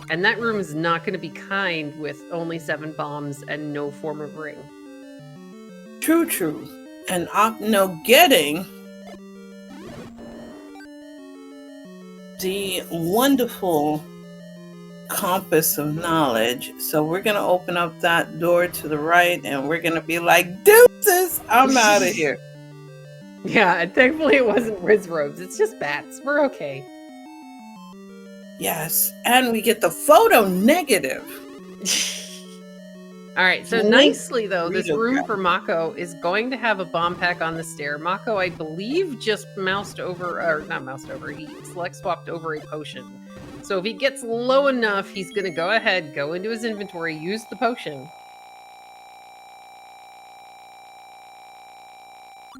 And that room is not going to be kind with only 7 bombs and no form of ring. True. And Opno getting the wonderful compass of knowledge. So we're going to open up that door to the right and we're going to be like, deuces, I'm out of here. Yeah, and thankfully it wasn't Wizrobes. It's just bats. We're okay. Yes, and we get the photo negative. All right, so nicely though, this room for Mako is going to have a bomb pack on the stair. Mako, I believe, just not moused over, he select swapped over a potion. So if he gets low enough, he's going to go ahead, go into his inventory, use the potion.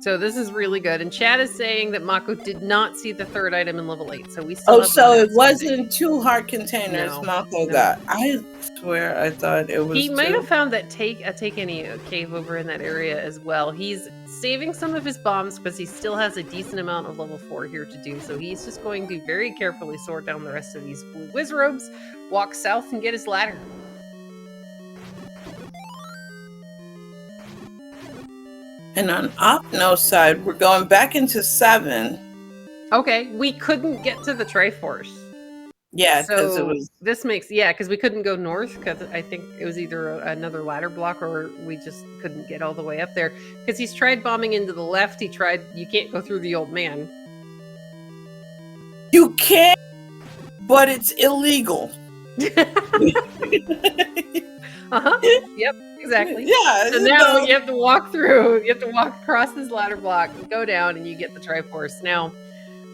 So this is really good. And Chad is saying that Mako did not see the 3rd item in level 8. So we still so it wasn't 2 heart containers Mako got. I swear I thought it was He 2. might have found that take any cave over in that area as well. He's saving some of his bombs because he still has a decent amount of level 4 here to do. So he's just going to very carefully sort down the rest of these blue Wizrobes, walk south and get his ladder. And on Opno's side, we're going back into 7. Okay, we couldn't get to the Triforce. Yeah, because it was... This makes... Yeah, because we couldn't go north, because I think it was either another ladder block or we just couldn't get all the way up there. Because he's tried bombing into the left, you can't go through the old man. You can, but it's illegal. Yep, exactly. Yeah. So now you have to walk through, you have to walk across this ladder block, go down, and you get the Triforce. Now,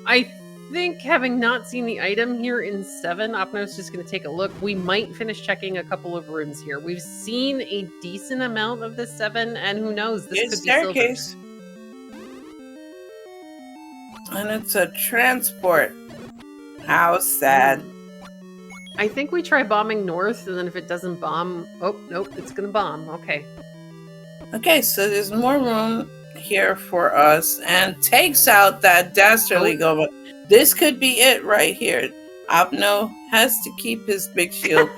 I think having not seen the item here in 7, Opno's just going to take a look. We might finish checking a couple of rooms here. We've seen a decent amount of the 7, and who knows, this could be staircase. And it's a transport. How sad. I think we try bombing north, and then if it doesn't bomb... Oh, nope, it's going to bomb. Okay. Okay, so there's more room here for us, and takes out that dastardly go. This could be it right here. Opno has to keep his big shield.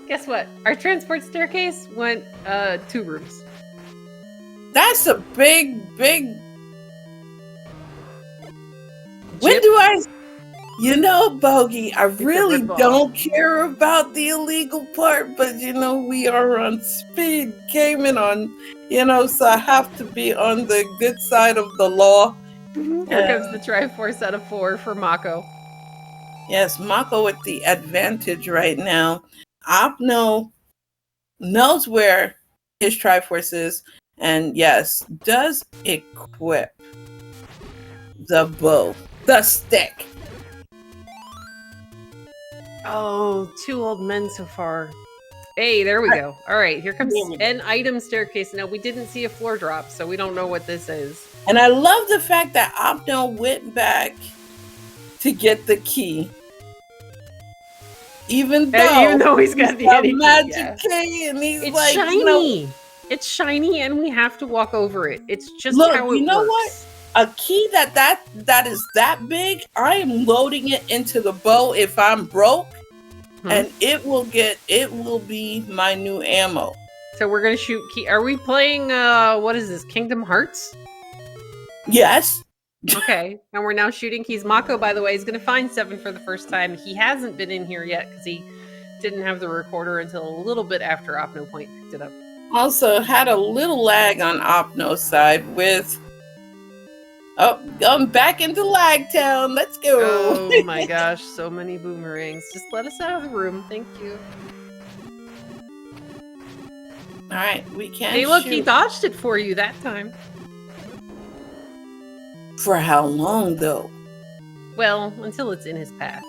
Guess what? Our transport staircase went 2 rooms. That's a big... When do I... You know, Bogey, I really don't care about the illegal part, but we are on speed gaming so I have to be on the good side of the law. Here comes the Triforce out of 4 for Mako. Yes, Mako with the advantage right now. Opno knows where his Triforce is, and yes, does equip the bow, the stick. Oh, 2 old men so far. Hey, there we go. All right, here comes an item staircase. Now, we didn't see a floor drop, so we don't know what this is. And I love the fact that Opno went back to get the key. Even though he's got the magic key, and he's it's shiny. It's shiny, and we have to walk over it. It's just how it works. You know what? A key that is that big, I am loading it into the bow if I'm broke, and it will be my new ammo. So we're gonna shoot key. Are we playing what is this? Kingdom Hearts? Yes. Okay, and we're now shooting keys. Mako, by the way, is gonna find 7 for the first time. He hasn't been in here yet because he didn't have the recorder until a little bit after OpnoPoint picked it up. Also had a little lag on Opno's side with... Oh, going back into Lag Town. Let's go. Oh my gosh, so many boomerangs. Just let us out of the room. Thank you. All right, we can't Hey, look, he dodged it for you that time. For how long, though? Well, until it's in his path.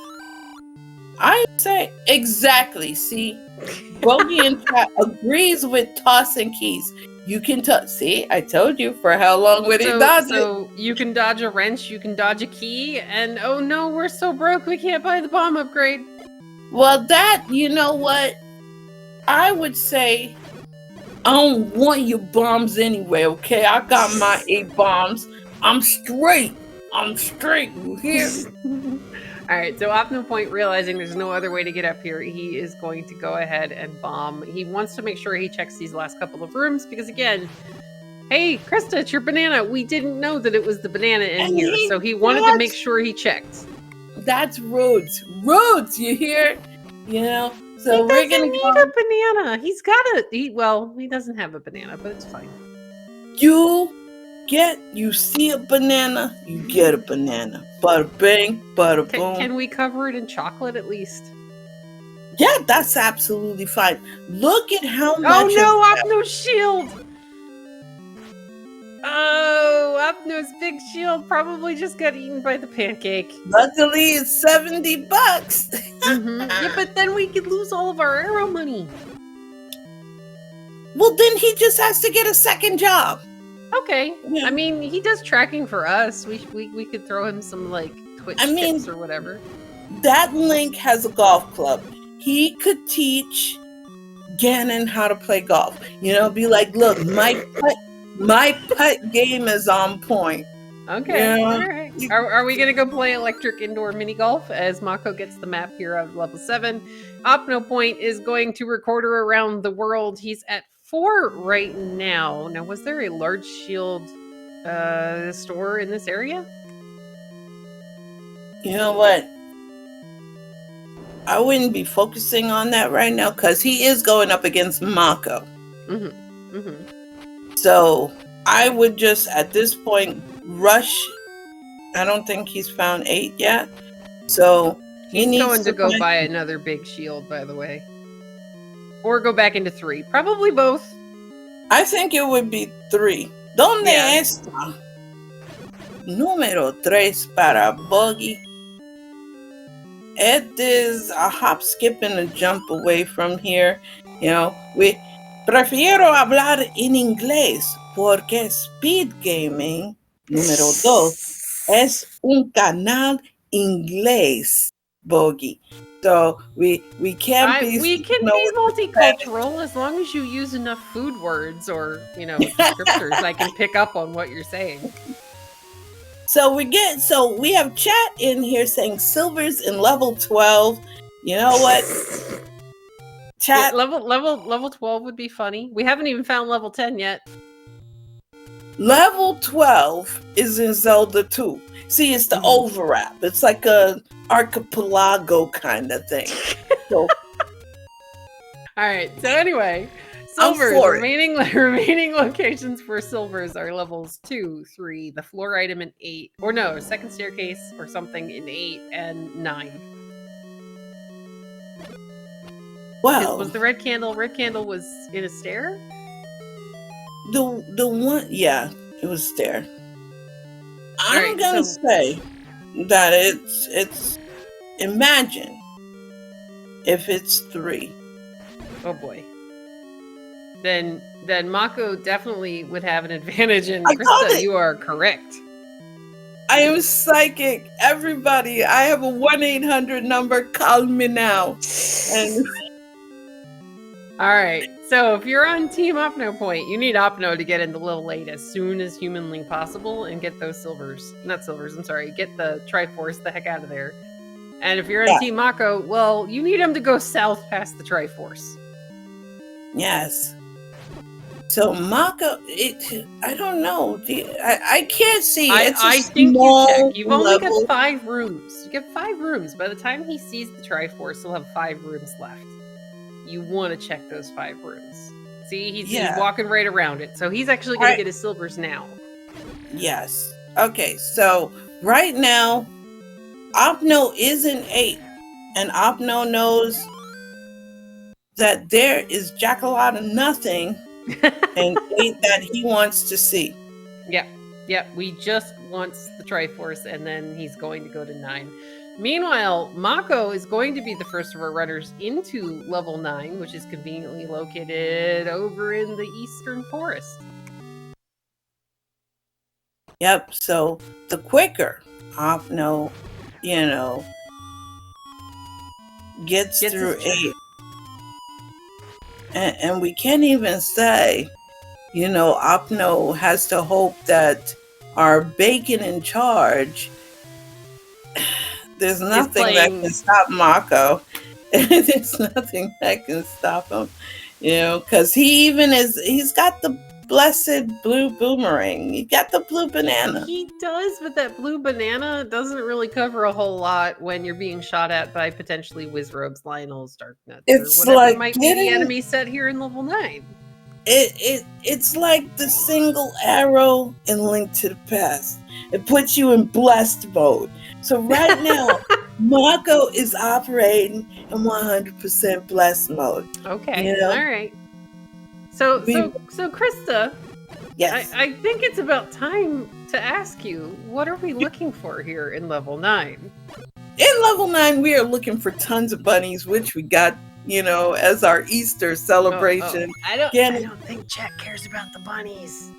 I say exactly. See, Bogey in chat agrees with tossing keys. You can toss. See, I told you for how long would he dodge it? So you can dodge a wrench, you can dodge a key, and oh no, we're so broke we can't buy the bomb upgrade. Well, that, you know what? I would say I don't want your bombs anyway, okay? I got my 8 bombs. I'm straight. You hear me? All right, so OpnoPoint, realizing there's no other way to get up here, he is going to go ahead and bomb. He wants to make sure he checks these last couple of rooms because, again, hey, Krista, it's your banana. We didn't know that it was the banana in here, so he wanted to make sure he checked. That's Rhodes. Rhodes, you hear? You know? So we're gonna need a banana. He's got a he doesn't have a banana, but it's fine. You see a banana, you get a banana. Bada bing, bada boom. Can we cover it in chocolate at least? Yeah, that's absolutely fine. Look at how much. Oh no, Opno's shield! Oh, Opno's big shield probably just got eaten by the pancake. Luckily, it's $70. Yeah, but then we could lose all of our arrow money. Well, then he just has to get a second job. Okay. Yeah. I mean, he does tracking for us. We could throw him some like Twitch tips or whatever. That Link has a golf club. He could teach Ganon how to play golf. You know, be like, look, my putt game is on point. Okay, all right. Are we gonna go play electric indoor mini golf as Mocco gets the map here of level 7? OpnoPoint is going to recorder around the world. He's at 4 right now. Now, was there a large shield store in this area? You know what? I wouldn't be focusing on that right now because he is going up against Mocco. So I would just, at this point, rush. I don't think he's found 8 yet. So he's going to go buy another big shield, by the way. Or go back into 3. Probably both. I think it would be 3. ¿Dónde está? Número 3 para Boggy. It is a hop, skip, and a jump away from here. You know, we prefiero hablar en inglés porque SpeedGaming número 2 es un canal inglés, Bogey. So we can be multicultural as long as you use enough food words or descriptors. I can pick up on what you're saying. So we have chat in here saying Silver's in level 12. You know what? Chat level 12 would be funny. We haven't even found level 10 yet. Level 12 is in Zelda 2. See, it's the overlap. It's like a archipelago kind of thing. So, all right. So anyway, Silver's remaining locations for Silver's are levels 2, 3, the floor item in 8, or no, second staircase or something in 8 and 9. Wow. Was the red candle? Red candle was in a stair. The one, yeah, it was a stair. I'm gonna say that it's. Imagine if it's 3. Oh boy. Then Mocco definitely would have an advantage, and Krista, you are correct. I am psychic. Everybody, I have a 1-800 number. Call me now. And all right. So if you're on Team OpnoPoint, you need Opno to get into level 8 as soon as humanly possible and get those silvers. Not silvers, I'm sorry. Get the Triforce the heck out of there. And if you're on Team Mocco, well, you need him to go south past the Triforce. Yes. So Mocco, I don't know. I can't see. I think you check. You've only got 5 rooms. You get 5 rooms. By the time he sees the Triforce, he'll have 5 rooms left. You want to check those 5 rooms. See, he's walking right around it. So he's actually going to get his silvers now. Yes. Okay, so right now, Opno is in 8. And Opno knows that there is jack-a-lot of nothing and 8 that he wants to see. Yeah. We just wants the Triforce, and then he's going to go to 9. Meanwhile, Mako is going to be the first of our runners into level 9, which is conveniently located over in the Eastern Forest. Yep, so the quicker Opno, you know, gets through his job. 8. And we can't even say, Opno has to hope that our bacon in charge, there's nothing that can stop Mako. There's nothing that can stop him, because he's got the blessed blue boomerang. You got the blue banana. He does, but that blue banana doesn't really cover a whole lot when you're being shot at by potentially Wizrobes, Lionels, Darknuts, It's or whatever like might be the enemy set here in level 9. It's like the single arrow in Link to the Past. It puts you in blessed mode. So right now, Mako is operating in 100% blessed mode. Okay, all right. So Krista, yes, I think it's about time to ask you, what are we looking for here in level 9? In level 9, we are looking for tons of bunnies, which we got, as our Easter celebration. I don't think chat cares about the bunnies.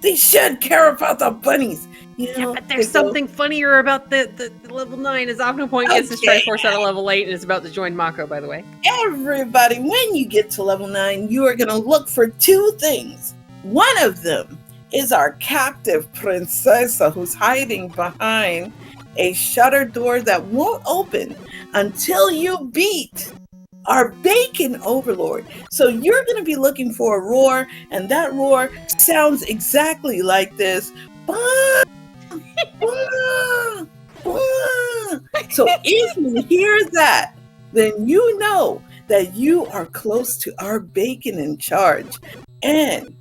They should care about the bunnies. Yeah, but there's something funnier about the level 9 as OpnoPoint gets his Triforce out of level 8 and is about to join Mako, by the way. Everybody, when you get to level 9, you are going to look for 2 things. One of them is our captive princessa who's hiding behind a shutter door that won't open until you beat our bacon overlord. So you're going to be looking for a roar, and that roar sounds exactly like this. So if you hear that, then you know that you are close to our bacon in charge, and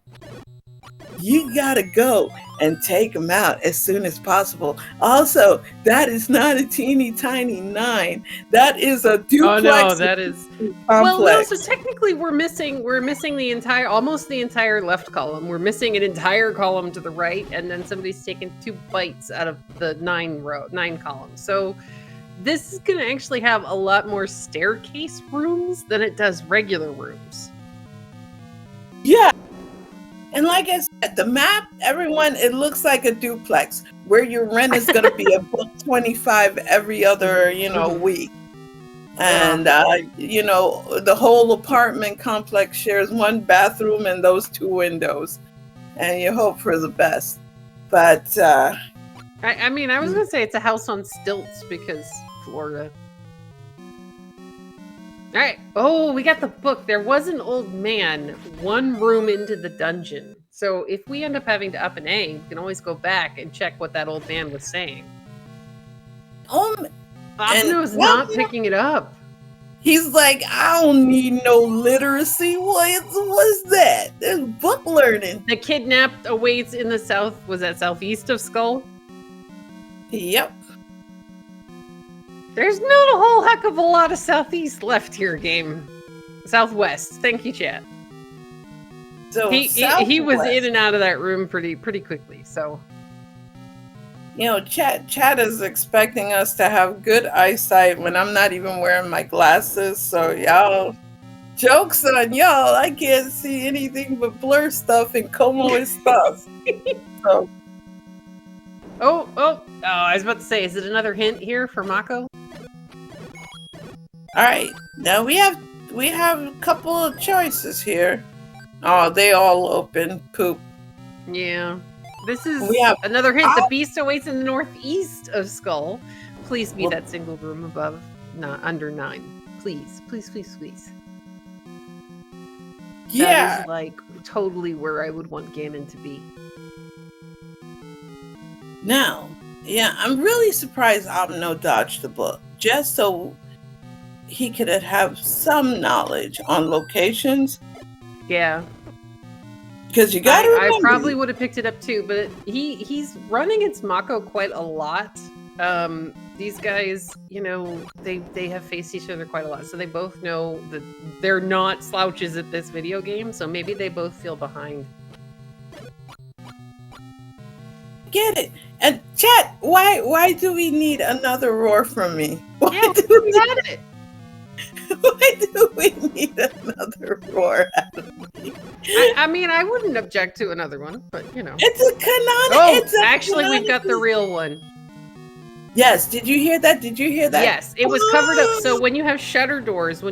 you gotta go and take them out as soon as possible. Also, that is not a teeny tiny 9. That is a duplex. Oh no, that is complex. Well, no. So technically, we're missing the almost the entire left column. We're missing an entire column to the right, and then somebody's taken 2 bytes out of the 9 column. So this is going to actually have a lot more staircase rooms than it does regular rooms. Yeah. And like I said, the map, everyone, it looks like a duplex where your rent is going to be $1.25 every other, week. And, the whole apartment complex shares 1 bathroom and those 2 windows. And you hope for the best. But, I mean, I was going to say it's a house on stilts because Florida. All right. Oh, we got the book. There was an old man 1 room into the dungeon. So if we end up having to up an A, we can always go back and check what that old man was saying. Opno's not picking it up. He's like, I don't need no literacy. What's that? There's book learning. The kidnapped awaits in the south. Was that southeast of Skull? Yep. There's not a whole heck of a lot of southeast left here, game. Southwest. Thank you, chat. So he was in and out of that room pretty quickly. So, chat is expecting us to have good eyesight when I'm not even wearing my glasses. So y'all, jokes on y'all. I can't see anything but blur stuff and Como stuff. So. Oh! I was about to say, is it another hint here for Mako? All right, now we have a couple of choices here. Oh, they all open. Poop. Yeah. This is another hint. The beast awaits in the northeast of Skull. Please be that single room above, not under 9. Please. Yeah. That is like totally where I would want Ganon to be. Now, I'm really surprised Opno dodged the book. Just so he could have some knowledge on locations. Yeah. Because you got to remember. I probably would have picked it up too, but he's running against Mako quite a lot. These guys, they have faced each other quite a lot, so they both know that they're not slouches at this video game, so maybe they both feel behind. Get it. And chat, why do we need another roar from me? Why Yeah, do we we had it. why do we need another roar out of me? I mean, I wouldn't object to another one, but you know. It's a Oh, it's a actually, we've got the canonical. real one. Yes, did you hear that? Did you hear that? Yes, it was covered up. So when you have shutter doors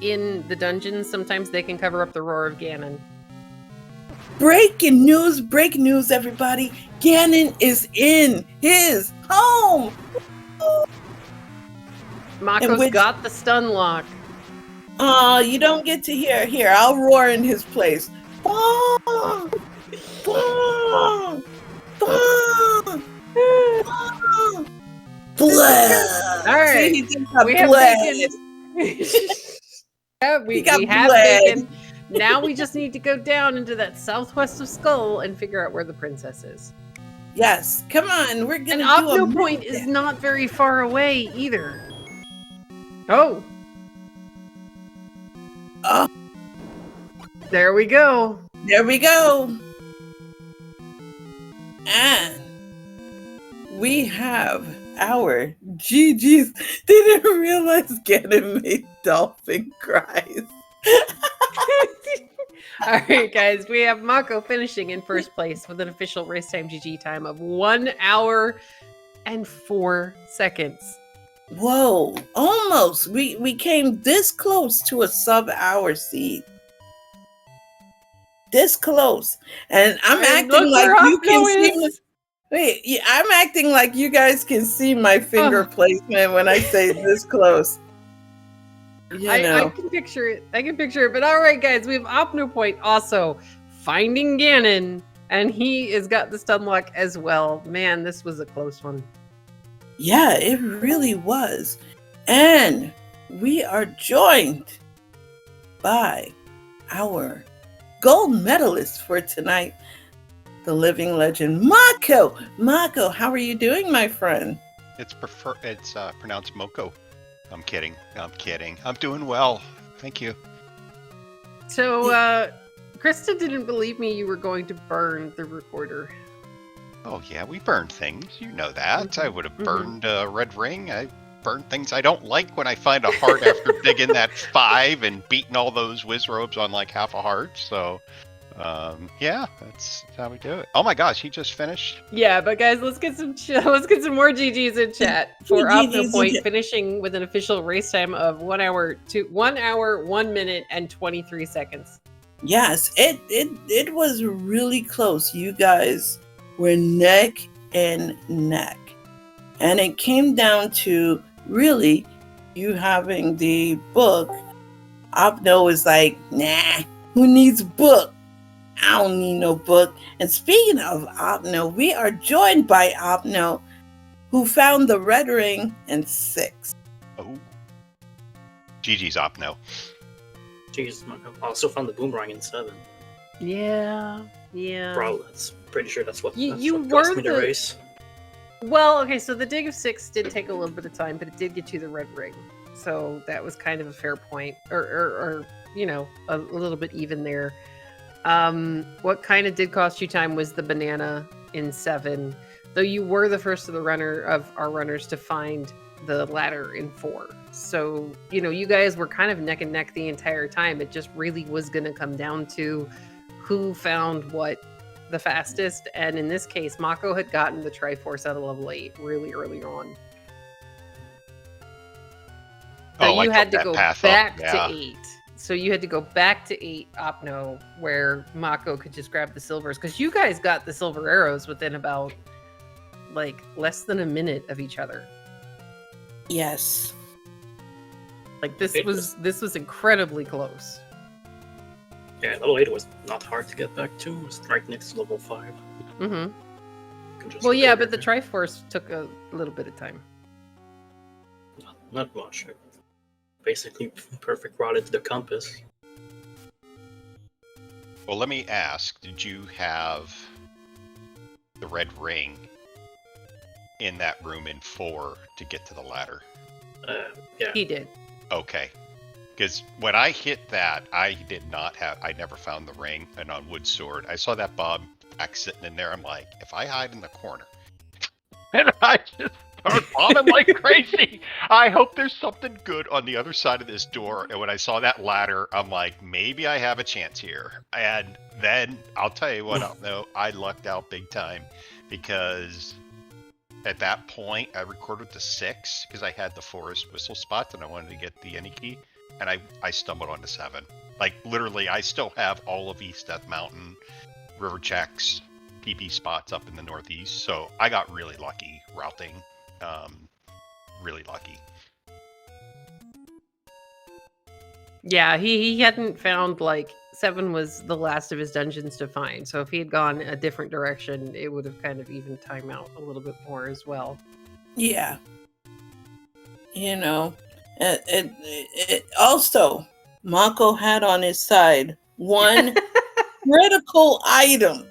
in the dungeons, sometimes they can cover up the roar of Ganon. Breaking news, everybody. Ganon is in his home. Mako's got the stun lock. Oh, you don't get to hear. Here, I'll roar in his place. Bong! Bong! Bong! Bong! Bless! All right. See, he just got We have blessed. bacon. Yeah, we got have bled. bacon. Now we just need to go down into that southwest of Skull and figure out where the princess is. Yes, come on. We're And gonna do OpnoPoint is not very far away either. Oh. Oh, There we go. there we go. And we have our GG's. Didn't realize Ganon made dolphin cries. All right, guys, we have Mocco finishing in first place with an official race time GG time of 1 hour and 4 seconds. Whoa, almost. We came this close to a sub-hour seed. This close. And I'm acting like you can see. Wait, yeah, I'm acting like you guys can see my finger placement when I say this close. I can picture it. But all right, guys, we have OpnoPoint also finding Ganon, and he has got the stun lock as well. Man, this was a close one. Yeah, it really was. And we are joined by our gold medalist for tonight, the living legend, Mocco. Mocco, how are you doing, my friend? It's pronounced Mocco. I'm kidding. I'm doing well. Thank you. So, Krista didn't believe me you were going to burn the recorder. Oh yeah, we burn things. You know that. I would have burned a red ring. I burn things I don't like when I find a heart after digging that 5 and beating all those whiz robes on like half a heart. So, yeah, that's how we do it. Oh my gosh, he just finished. Yeah, but guys, let's get some more GGs in chat for OpnoPoint finishing with an official race time of 1 hour, 1 minute and 23 seconds. Yes, it was really close. You guys were neck and neck. And it came down to really you having the book. Opno was like, nah, who needs a book? I don't need no book. And speaking of Opno, we are joined by Opno, who found the red ring in 6. Oh. GG's Opno. Jeez, I also found the boomerang in 7. Yeah. Bro, that's pretty sure that's what you what were cost me the race. Well, okay, so the dig of 6 did take a little bit of time, but it did get you the red ring. So that was kind of a fair point, or you know, a little bit even there. What kind of did cost you time was the banana in 7, though you were the first of our runners to find the ladder in 4. So, you know, you guys were kind of neck and neck the entire time. It just really was going to come down to who found what the fastest. And in this case, Mocco had gotten the Triforce out of level 8 really early on. So you had to go back to 8. So you had to go back to 8 Opno, where Mocco could just grab the silvers. Because you guys got the silver arrows within about, like, less than a minute of each other. Yes. Like, this was incredibly close. Yeah, level 8 was not hard to get back to. It was right next to level 5. Mm-hmm. Well, yeah, but the Triforce took a little bit of time. Not much. Basically, perfect route into the compass. Well, let me ask, did you have the red ring in that room in 4 to get to the ladder? Yeah. He did. Okay. Because when I hit that, I never found the ring, and on Wood Sword. I saw that Bob sitting in there. I'm like, if I hide in the corner, and I just start bombing like crazy. I hope there's something good on the other side of this door. And when I saw that ladder, I'm like, maybe I have a chance here. And then I'll tell you what, I lucked out big time because at that point I recorded to 6 because I had the forest whistle spot and I wanted to get the any key. And I stumbled onto 7. Like literally, I still have all of East Death Mountain, River Checks, PP spots up in the Northeast. So I got really lucky routing. Really lucky. Yeah, he hadn't found, like, 7 was the last of his dungeons to find. So if he had gone a different direction, it would have kind of evened time out a little bit more as well. Yeah. You know, it also, Mocco had on his side one critical item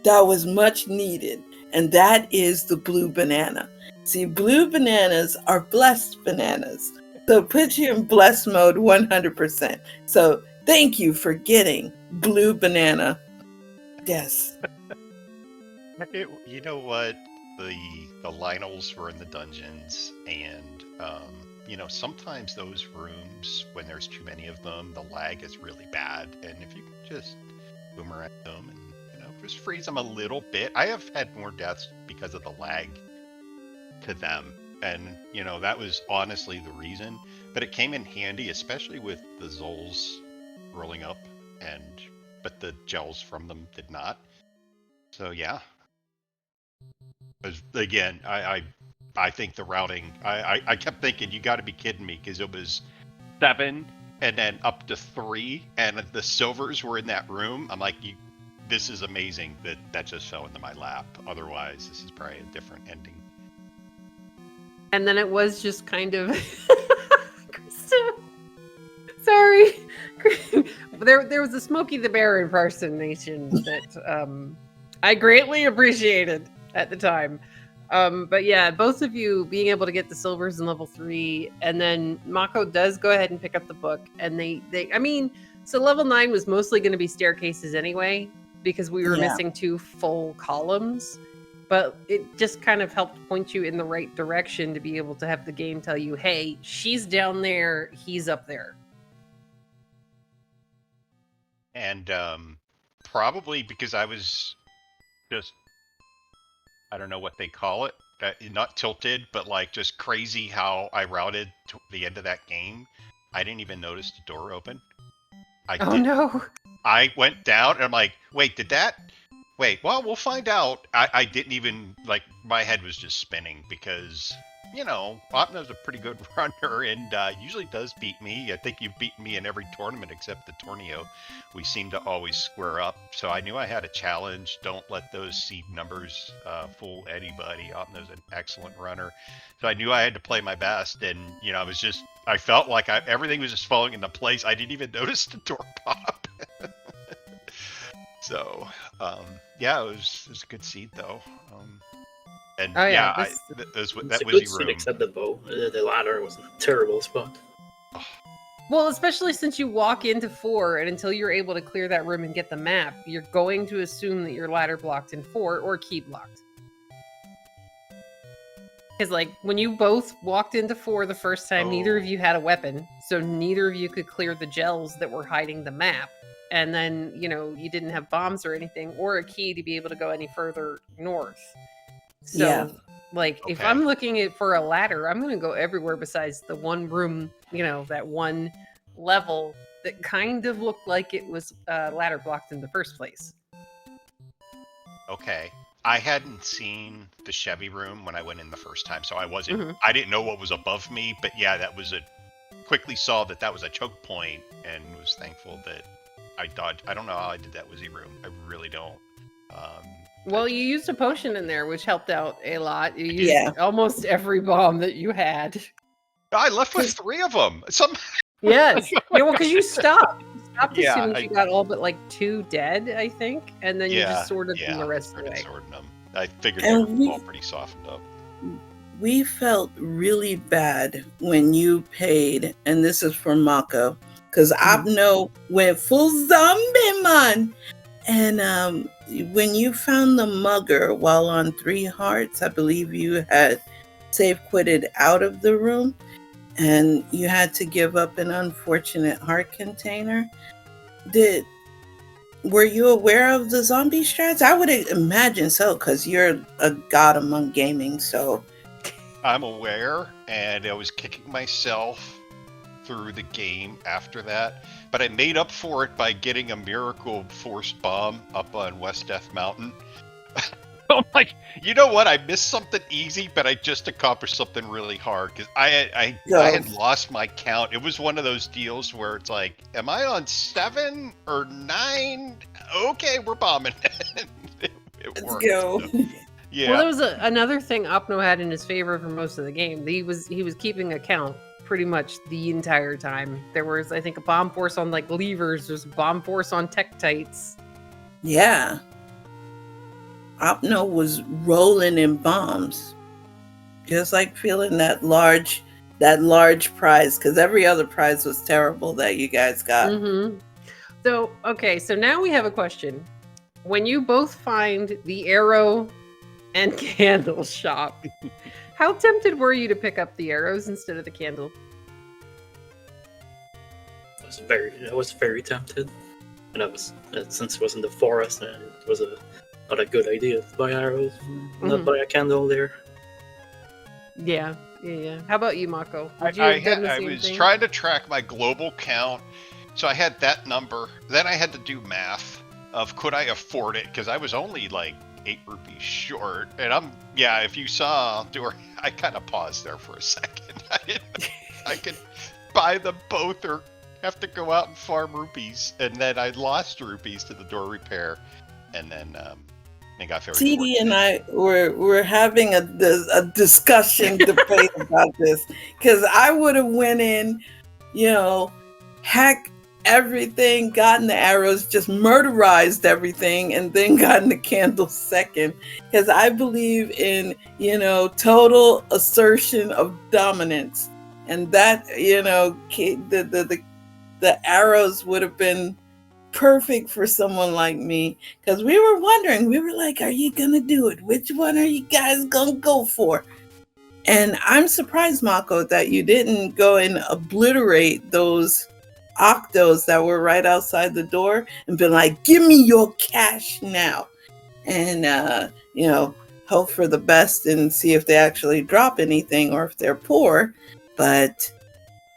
that was much needed, and that is the blue banana. See, blue bananas are blessed bananas. So it puts you in blessed mode 100%. So thank you for getting blue banana. Yes. You know what? The Lionels were in the dungeons, and sometimes those rooms, when there's too many of them, the lag is really bad. And if you can just boomerang them and just freeze them a little bit. I have had more deaths because of the lag to them, and that was honestly the reason. But it came in handy, especially with the Zols rolling up, but the gels from them did not. So yeah. Again, I think the routing. I kept thinking, you got to be kidding me, because it was 7 and then up to 3, and the silvers were in that room. I'm like, this is amazing that just fell into my lap. Otherwise, this is probably a different ending. And then it was just kind of Krista. Sorry. There was a Smokey the Bear impersonation that I greatly appreciated at the time. But yeah, both of you being able to get the silvers in level 3, and then Mocco does go ahead and pick up the book, and so level 9 was mostly going to be staircases anyway, because we were missing 2 full columns, but it just kind of helped point you in the right direction to be able to have the game tell you, hey, she's down there, he's up there. And probably because I was just, I don't know what they call it, not tilted, but like just crazy how I routed to the end of that game. I didn't even notice the door open. No. I went down and I'm like, wait, well, we'll find out. I didn't even, my head was just spinning because, Opno's a pretty good runner and usually does beat me. I think you've beaten me in every tournament except the Torneo. We seem to always square up. So I knew I had a challenge. Don't let those seed numbers fool anybody. Opno's an excellent runner. So I knew I had to play my best. And, I felt like everything was just falling into place. I didn't even notice the door pop. So, it was a good seed though. That was a the good seed room. except the bow. The ladder was a terrible spot. Well, especially since you walk into 4, and until you're able to clear that room and get the map, you're going to assume that you're ladder blocked in 4 or key blocked. Because, when you both walked into 4 the first time, neither of you had a weapon, so neither of you could clear the gels that were hiding the map. And then, you didn't have bombs or anything, or a key to be able to go any further north. So, if I'm looking for a ladder, I'm going to go everywhere besides the one room, that one level that kind of looked like it was ladder blocked in the first place. Okay. I hadn't seen the Chevy room when I went in the first time, so I didn't know what was above me, but yeah, quickly saw that was a choke point and was thankful that I dodged. I don't know how I did that Wizzy room. I really don't. Well, you used a potion in there, which helped out a lot. You used almost every bomb that you had. I left with 3 of them. Yes. Because you stopped. You stopped as soon as you got all but 2 dead, I think. And then you just sorted them the rest of the way. I figured they were all pretty softened up. We felt really bad when you paid, and this is for Mocco, because Opno went full zombie man. And when you found the mugger while on 3 hearts, I believe you had safe quitted out of the room and you had to give up an unfortunate heart container. Were you aware of the zombie strats? I would imagine so, because you're a god among gaming, so. I'm aware, and I was kicking myself through the game after that, but I made up for it by getting a miracle force bomb up on West Death Mountain. I'm like, you know what? I missed something easy, but I just accomplished something really hard because I had lost my count. It was one of those deals where it's like, am I on 7 or 9? Okay, we're bombing. It worked. Let's go. Yeah. Well, there was another thing Opno had in his favor for most of the game. He was keeping a count pretty much the entire time. There was, I think, a bomb force on like levers. There's a bomb force on Tektites. Yeah. Opno was rolling in bombs. Just like feeling that large prize, because every other prize was terrible that you guys got. Mm-hmm. So, okay, so now we have a question. When you both find the arrow and candle shop, how tempted were you to pick up the arrows instead of the candle? I was very tempted, and I was since it was in the forest, and it was not a good idea to buy arrows, not buy a candle there. Yeah. How about you, Mocco? I was trying to track my global count, so I had that number. Then I had to do math of could I afford it, because I was only like 8 rupees short. And if you saw, I kind of paused there for a second. I could buy them both or have to go out and farm rupees. And then I lost rupees to the door repair. And then I got very TD and I were having a discussion, debate about this. Because I would have went in, hacked everything, gotten the arrows, just murderized everything, and then gotten the candle second. Because I believe in, total assertion of dominance. And that, the arrows would have been perfect for someone like me. Because we were wondering, we were like, are you going to do it? Which one are you guys going to go for? And I'm surprised, Mocco, that you didn't go and obliterate those octos that were right outside the door and been like, give me your cash now. And, hope for the best and see if they actually drop anything or if they're poor. But,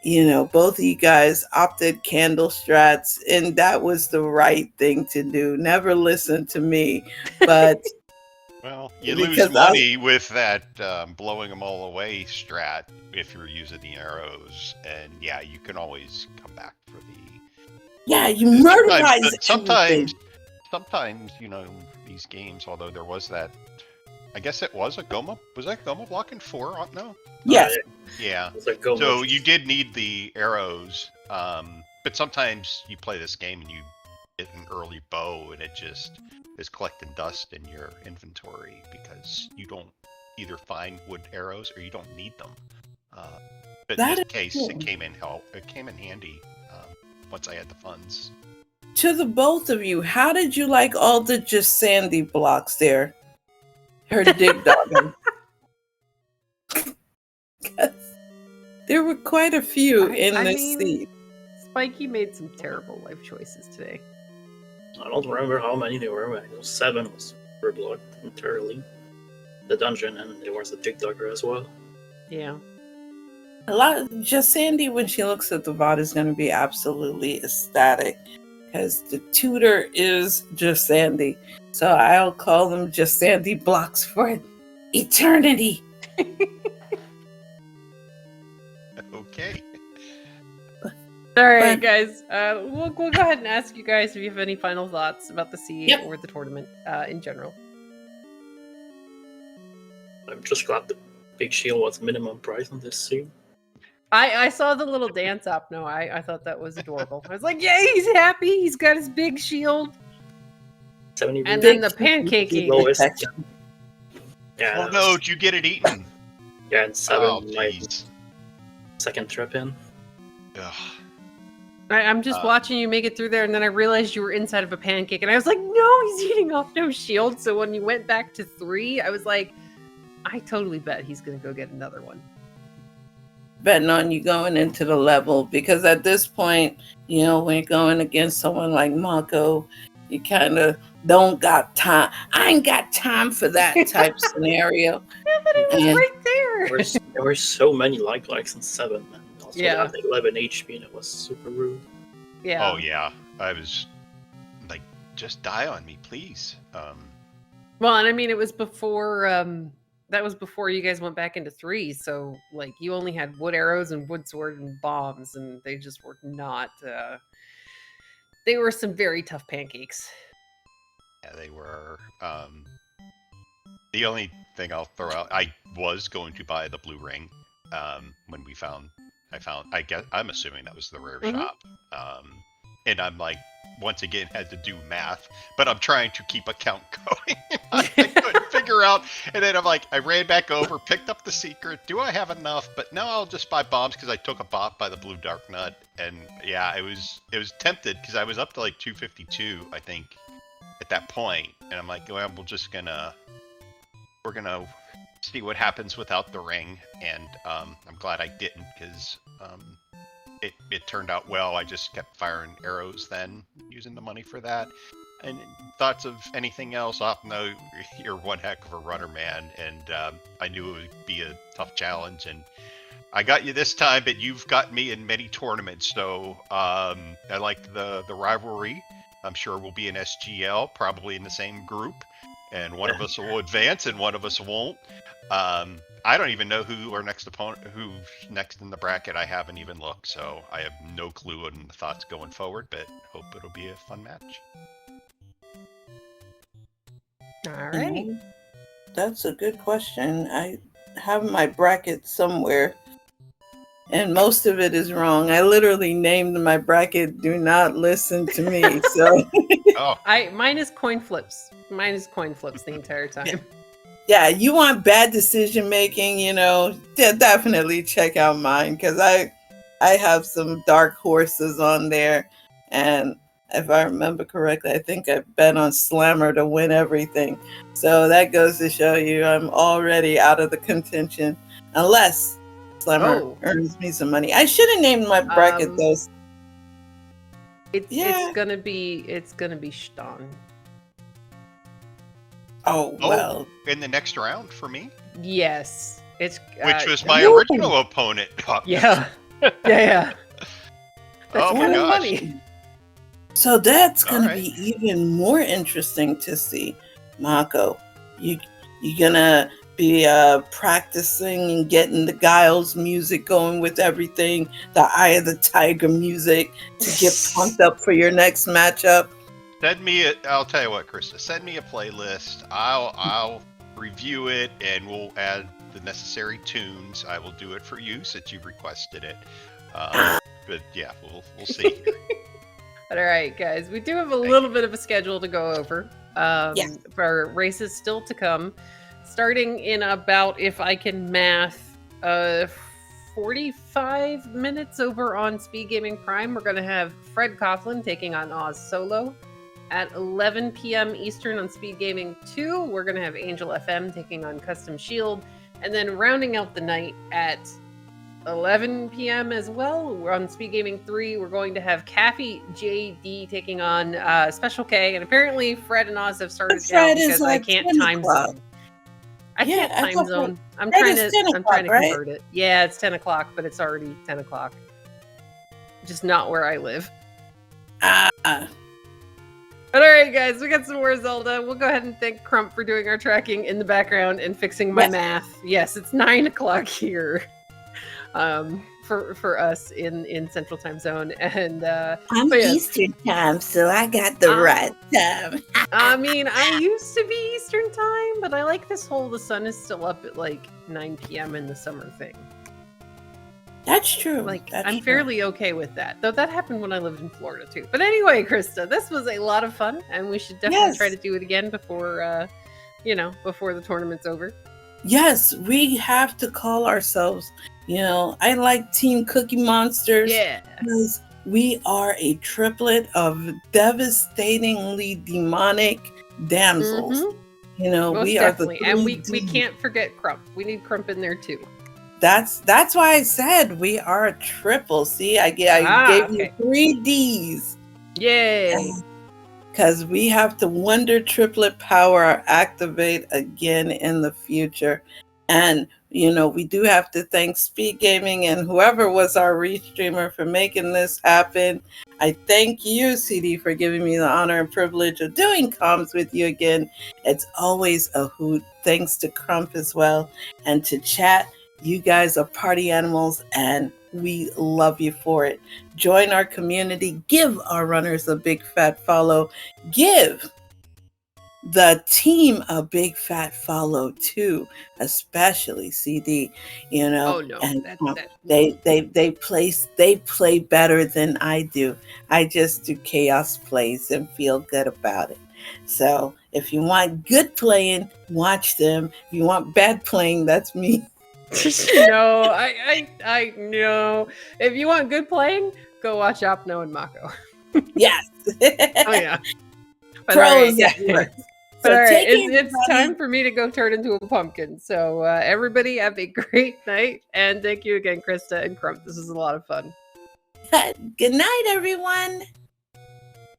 both of you guys opted candle strats, and that was the right thing to do. Never listen to me. But well, you lose money with that blowing them all away strat if you're using the arrows, and you can always come back for the. You murderize sometimes, these games. Although there was that, I guess it was a Goma. Was that Goma block in 4? No. Yes. Yeah. So you did need the arrows, but sometimes you play this game and you get an early bow and it just is collecting dust in your inventory because you don't either find wood arrows or you don't need them. But in this case, it came in handy once I had the funds. To the both of you, how did you like all the just sandy blocks there? Her dig dogging. There were quite a few in this scene. Spikey made some terrible life choices today. I don't remember how many there were. It was 7 was blocked entirely. The dungeon, and there was a dig dogger as well. Yeah. A lot of just Sandy, when she looks at the VOD, is going to be absolutely ecstatic because the tutor is just Sandy. So I'll call them just Sandy blocks for eternity. Okay. All right, guys. We'll go ahead and ask you guys if you have any final thoughts about the sea or the tournament in general. I'm just glad the big shield was minimum price on this scene. I saw the little dance up. No, I thought that was adorable. I was like, yeah, he's happy. He's got his big shield. 70 and then the pancaking. Oh no, did you get it eaten? Yeah, and 7 my second trip in. Ugh. I'm just watching you make it through there, and then I realized you were inside of a pancake, and I was like, no, he's eating off no shield. So when you went back to 3, I was like, I totally bet he's going to go get another one. Betting on you going into the level, because at this point, you know, when you're going against someone like Mocco, you kind of don't got time. I ain't got time for that type scenario. Yeah, but it was right there. There were so many likes in 7, and also Yeah. they had 11 HP, and it was super rude. Yeah. Oh yeah, I was like, just die on me, please. Well, and I mean, it was before. That was before you guys went back into 3. So, like, you only had wood arrows and wood sword and bombs, and they just were not. They were some very tough pancakes. Yeah, they were. The only thing I'll throw out, I was going to buy the blue ring. When I guess I'm assuming that was the rare shop. And I'm like, once again, had to do math, but I'm trying to keep a count going. I couldn't figure out, and then I'm like, I ran back over, picked up the secret. Do I have enough? But no, I'll just buy bombs because I took a bot by the blue dark nut, and yeah, it was tempted because I was up to like 252, I think, at that point, and I'm like, well, we're gonna see what happens without the ring, and I'm glad I didn't because it turned out well. I just kept firing arrows then, using the money for that. And thoughts of anything else? No, you're one heck of a runner, man, and I knew it would be a tough challenge, and I got you this time, but you've got me in many tournaments, so I like the rivalry. I'm sure we'll be in SGL, probably in the same group, and one of us will advance and one of us won't. I don't even know who's next in the bracket. I haven't even looked, so I have no clue on the thoughts going forward, but hope it'll be a fun match. Alrighty. That's a good question. I have my bracket somewhere, and most of it is wrong. I literally named my bracket "Do Not Listen to Me." So, Mine is coin flips. Mine is coin flips the entire time. yeah, you want bad decision making, you know, definitely check out mine, because I have some dark horses on there, and if I remember correctly, I think I bet on Slammer to win everything. So that goes to show you I'm already out of the contention, unless Slammer earns me some money. I should have named my bracket though. It's gonna be Stan. Oh, well. In the next round for me? Yes. It's which was my original opponent. Yeah. Yeah. Oh my gosh. Funny. So that's going to be even more interesting to see, Mocco. You're going to be practicing and getting the Giles music going with everything, the Eye of the Tiger music to get pumped up for your next matchup. I'll tell you what, Krista, send me a playlist. I'll review it, and we'll add the necessary tunes. I will do it for you since you've requested it. But yeah, we'll see. All right, guys, we do have a little bit of a schedule to go over for races still to come. Starting in about, if I can math, 45 minutes over on SpeedGaming Prime, we're going to have Fred Coughlin taking on Oz Solo. At 11 p.m. Eastern on SpeedGaming 2, we're going to have Angel FM taking on Custom Shield. And then rounding out the night at 11 p.m. as well, we're on SpeedGaming 3, we're going to have Caffey JD taking on Special K. And apparently Fred and Oz have started down because I can't time zone. I can't time zone. I'm trying to convert it. Yeah, it's 10 o'clock, but it's already 10 o'clock. Just not where I live. But all right, guys, we got some more Zelda. We'll go ahead and thank Crump for doing our tracking in the background and fixing my math. Yes, it's 9 o'clock here for us in Central Time Zone. And I'm Eastern Time, so I got the right time. I mean, I used to be Eastern Time, but I like this whole the sun is still up at like 9 p.m. in the summer thing. That's true. I'm fairly okay with that. Though that happened when I lived in Florida too. But anyway, Krista, this was a lot of fun, and we should definitely try to do it again before before the tournament's over. Yes, we have to call ourselves, I like Team Cookie Monsters. Yeah. Because We are a triplet of devastatingly demonic damsels. Mhm. You know, Most we are the definitely. And we 3D. can't forget Crump. We need Crump in there too. That's why I said we are a triple. See, I gave you Okay. 3 Ds. Yay. Because we have to wonder triplet power activate again in the future. And, you know, we do have to thank SpeedGaming and whoever was our restreamer for making this happen. I thank you, CD, for giving me the honor and privilege of doing comms with you again. It's always a hoot. Thanks to Crump as well. And to chat, you guys are party animals and we love you for it. Join our community. Give our runners a big fat follow. Give the team a big fat follow too, especially CD, you know, Oh no. and That they play better than I do. I just do chaos plays and feel good about it. So if you want good playing, watch them. If you want bad playing, that's me. no, I no. If you want good playing, go watch Opno and Mocco. Yes. Oh yeah. But Pros all at work. But So all right, take it, it's everybody. time for me to go turn into a pumpkin. So everybody have a great night, and thank you again, Krista and Crump. This is a lot of fun. Good night, everyone.